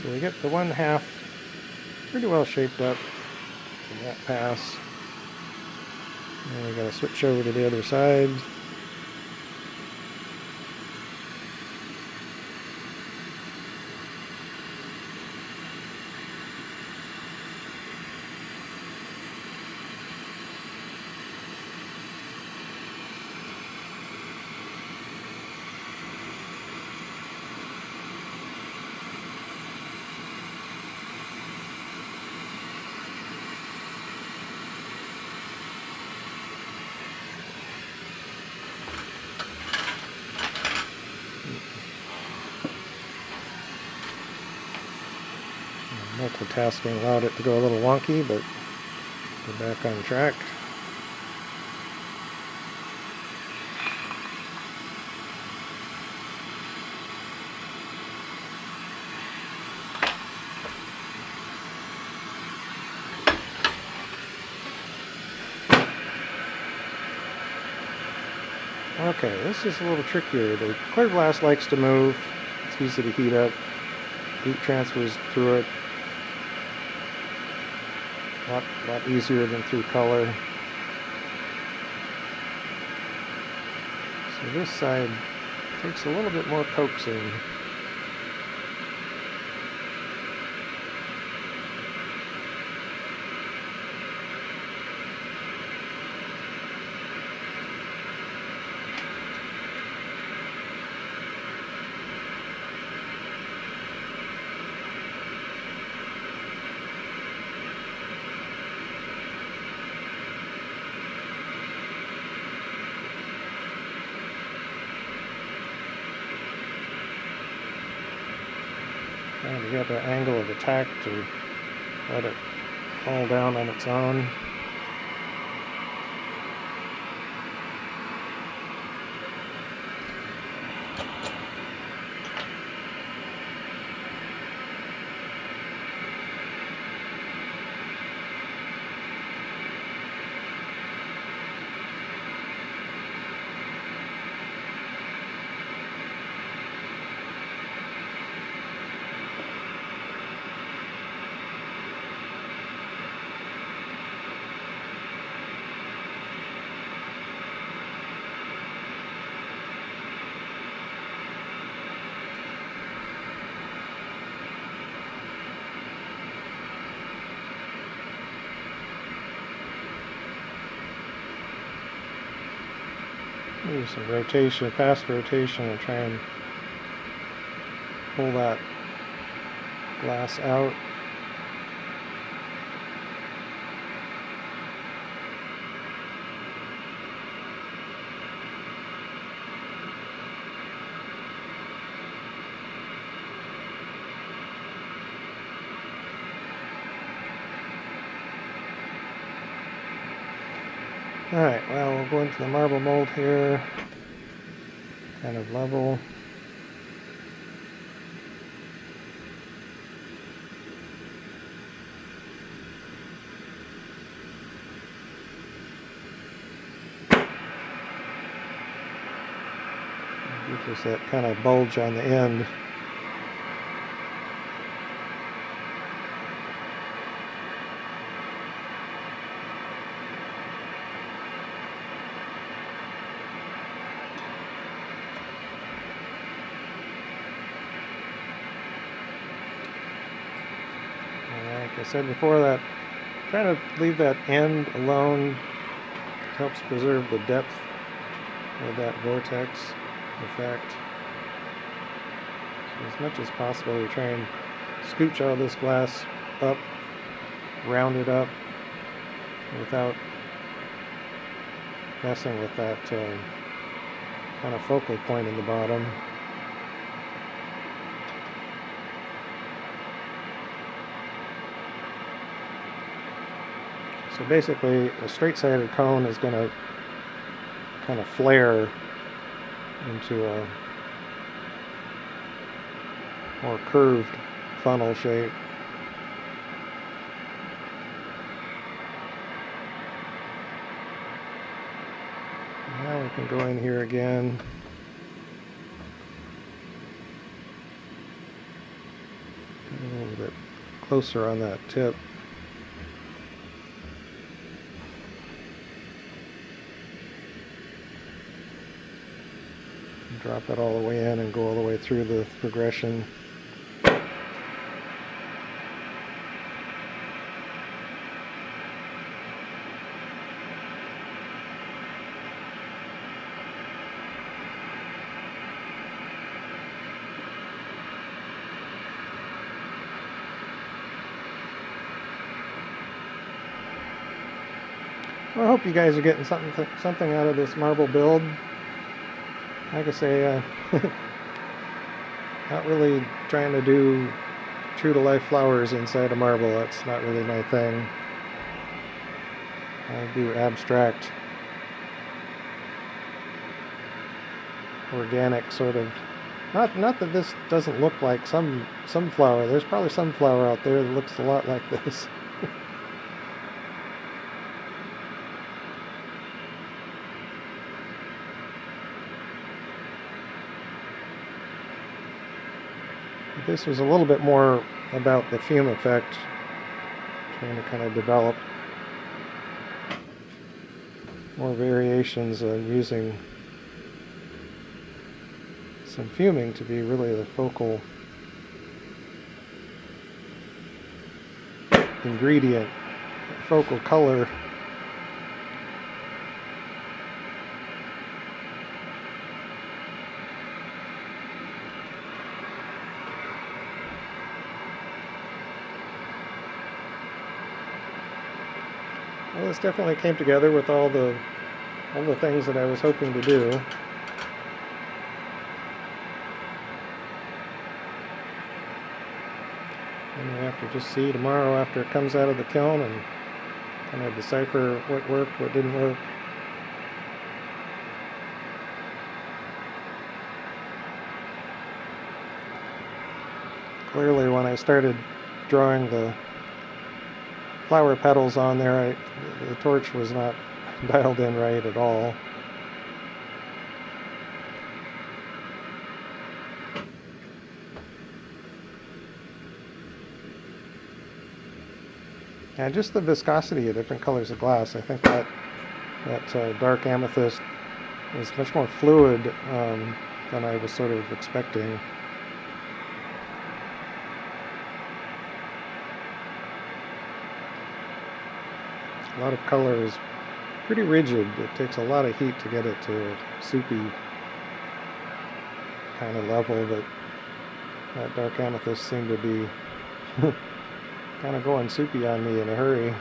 So we get the one half pretty well shaped up in that pass. And we gotta switch over to the other side. Multitasking allowed it to go a little wonky, but we're back on track. Okay, this is a little trickier. The clear glass likes to move. It's easy to heat up. Heat transfers through it. A lot easier than through color. So this side takes a little bit more coaxing. Trying to get the angle of attack to let it fall down on its own. Do some rotation, fast rotation, and try and pull that glass out. Alright, well, we'll go into the marble mold here, kind of level. Gives us that kind of bulge on the end. Like I said before, that trying to leave that end alone helps preserve the depth of that vortex effect. So as much as possible, we try and scooch all this glass up, round it up, without messing with that kind of focal point in the bottom. So basically, a straight-sided cone is going to kind of flare into a more curved funnel shape. Now we can go in here again. Get a little bit closer on that tip. Drop it all the way in and go all the way through the progression. Well, I hope you guys are getting something out of this marble build. Like I say, not really trying to do true-to-life flowers inside a marble. That's not really my thing. I do abstract, organic sort of. Not that this doesn't look like some flower. There's probably some flower out there that looks a lot like this. This was a little bit more about the fume effect, trying to kind of develop more variations of using some fuming to be really the focal ingredient, focal color. Well, this definitely came together with all the things that I was hoping to do. And we'll have to just see tomorrow after it comes out of the kiln and kind of decipher what worked, what didn't work. Clearly, when I started drawing the flower petals on there, the torch was not dialed in right at all. And just the viscosity of different colors of glass. I think that dark amethyst is much more fluid than I was sort of expecting. A lot of color is pretty rigid. It takes a lot of heat to get it to a soupy kind of level, but that dark amethyst seemed to be kind of going soupy on me in a hurry.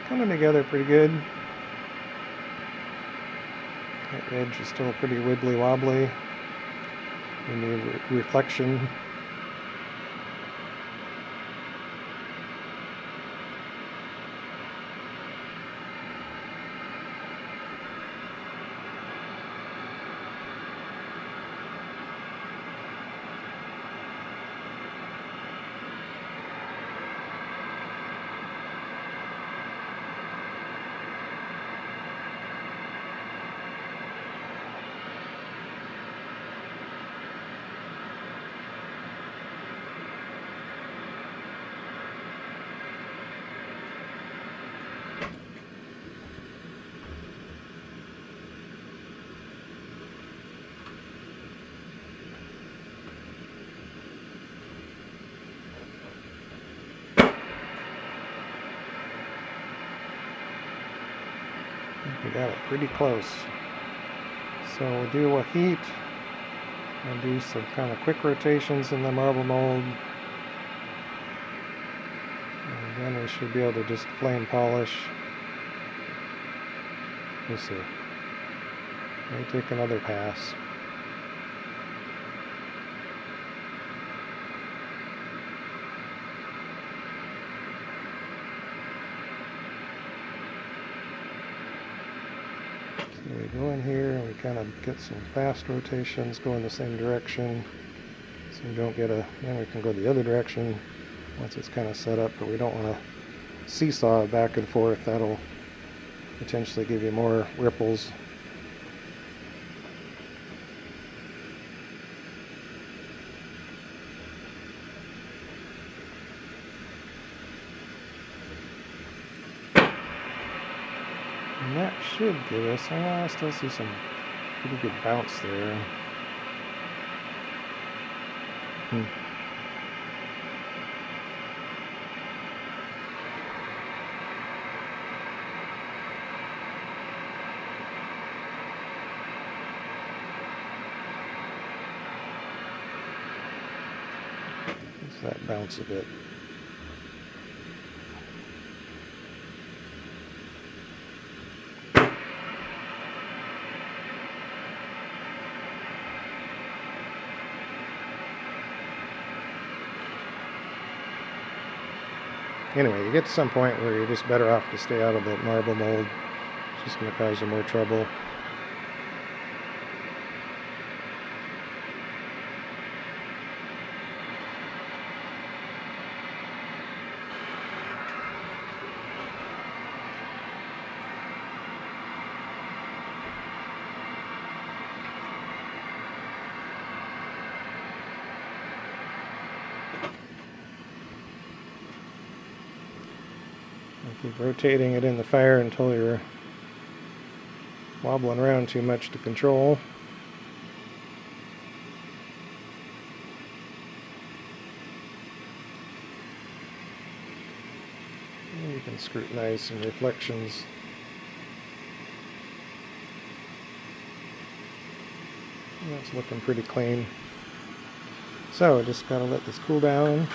Coming together pretty good. That edge is still pretty wibbly wobbly in the reflection. We got it pretty close. So we'll do a heat and do some kind of quick rotations in the marble mold. And then we should be able to just flame polish. We'll see. May take another pass. So we go in here and we kind of get some fast rotations, go in the same direction. So we don't get a, then we can go the other direction once it's kind of set up, but we don't want to seesaw back and forth. That'll potentially give you more ripples. And that should give us, I still see some pretty good bounce there. Let's that bounce a bit. Anyway, you get to some point where you're just better off to stay out of the marble mold. It's just going to cause you more trouble. Keep rotating it in the fire until you're wobbling around too much to control. And you can scrutinize some reflections. That's looking pretty clean. So just gotta let this cool down.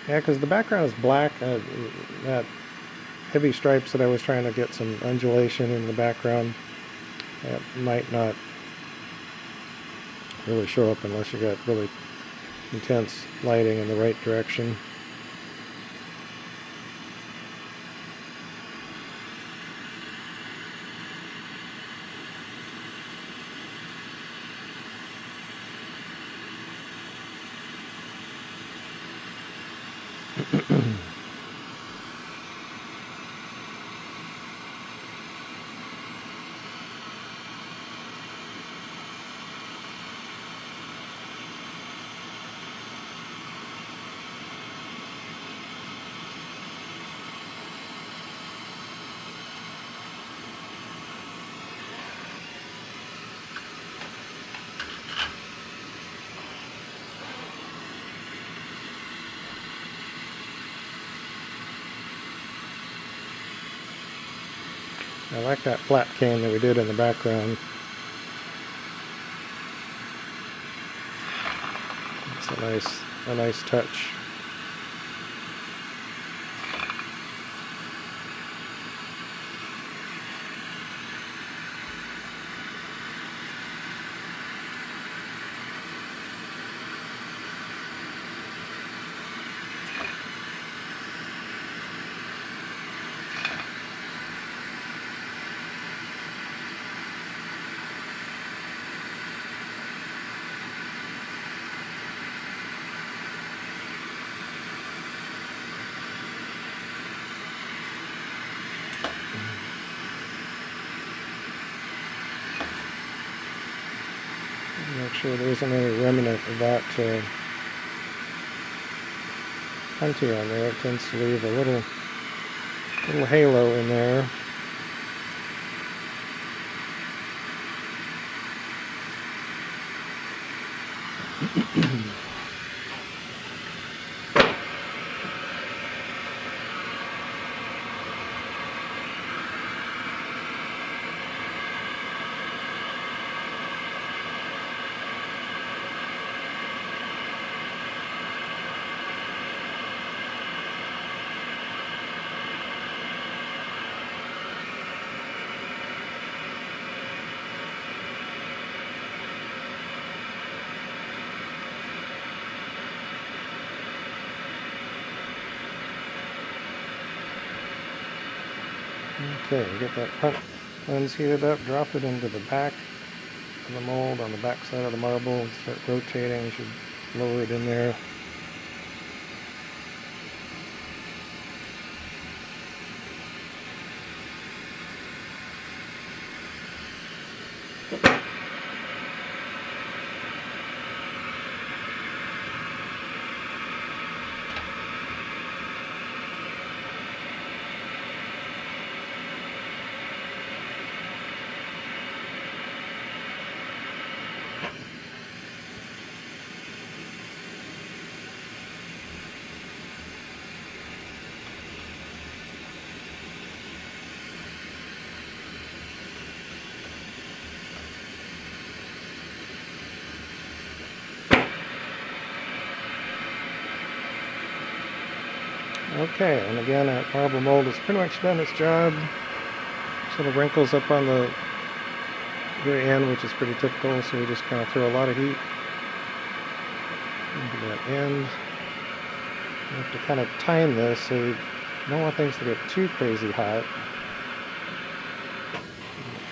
Yeah, because the background is black. That heavy stripes that I was trying to get some undulation in the background, that might not really show up unless you got really intense lighting in the right direction. I like that flat cane that we did in the background. It's a nice touch. Make sure there isn't any remnant of that puntee on there. It tends to leave a little halo in there. Okay, get that front lens heated up, drop it into the back of the mold on the back side of the marble, and start rotating. You should lower it in there. Okay, and again, that marble mold has pretty much done its job. Sort of wrinkles up on the very end, which is pretty typical, so we just kind of throw a lot of heat into that end. You have to kind of time this so you don't want things to get too crazy hot.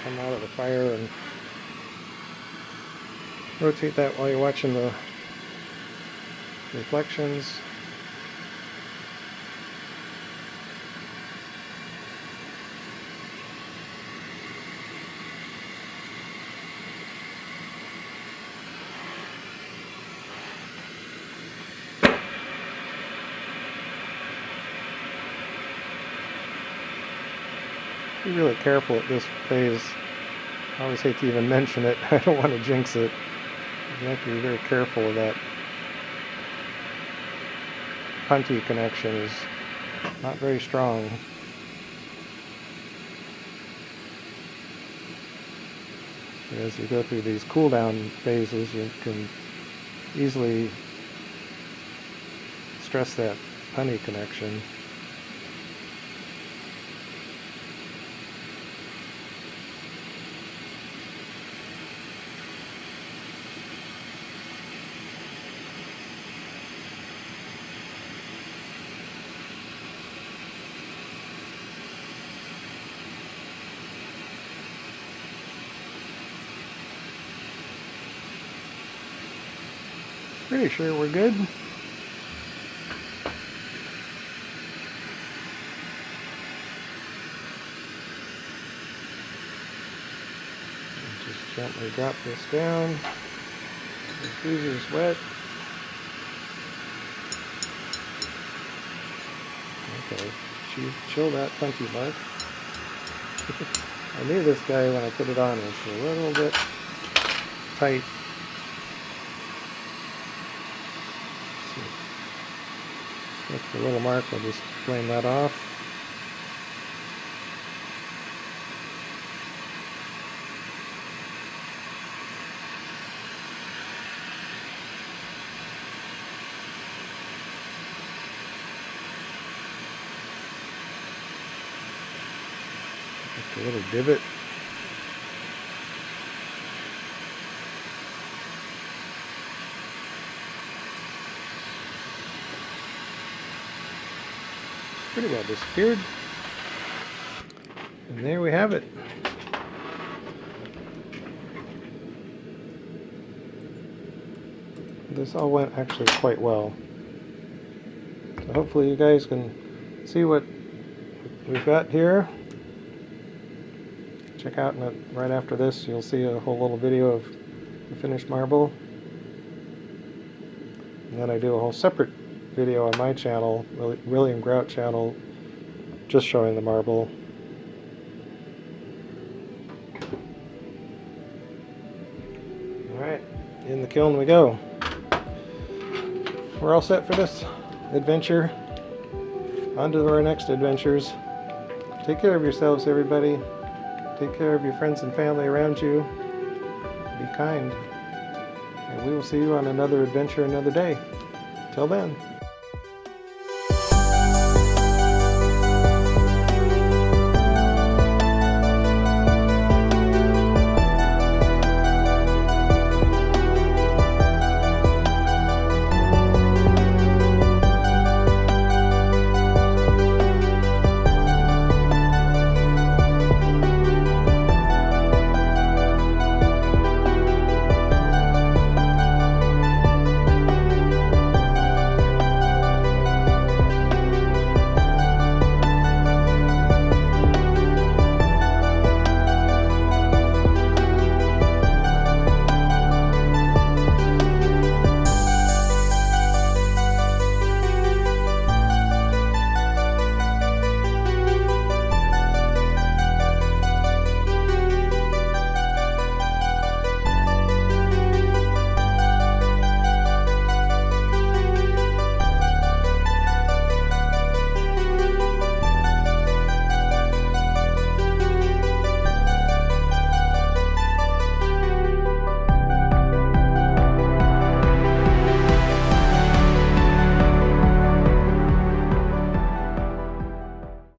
Come out of the fire and rotate that while you're watching the reflections. Be really careful at this phase. I always hate to even mention it. I don't want to jinx it. You have to be very careful of that. Puntee connection is not very strong. As you go through these cool down phases, you can easily stress that puntee connection. Pretty sure we're good. Gently drop this down. The freezer's wet. Okay, chill that funky mark. I knew this guy when I put it on was a little bit tight. That's the little mark, I'll just flame that off. Just a little divot. Pretty well disappeared. And there we have it. This all went actually quite well. So hopefully you guys can see what we've got here. Check out right after this, you'll see a whole little video of the finished marble. And then I do a whole separate video on my channel, William Grout channel, just showing the marble. Alright, in the kiln we go. We're all set for this adventure. On to our next adventures. Take care of yourselves, everybody. Take care of your friends and family around you. Be kind. And we will see you on another adventure another day. Till then.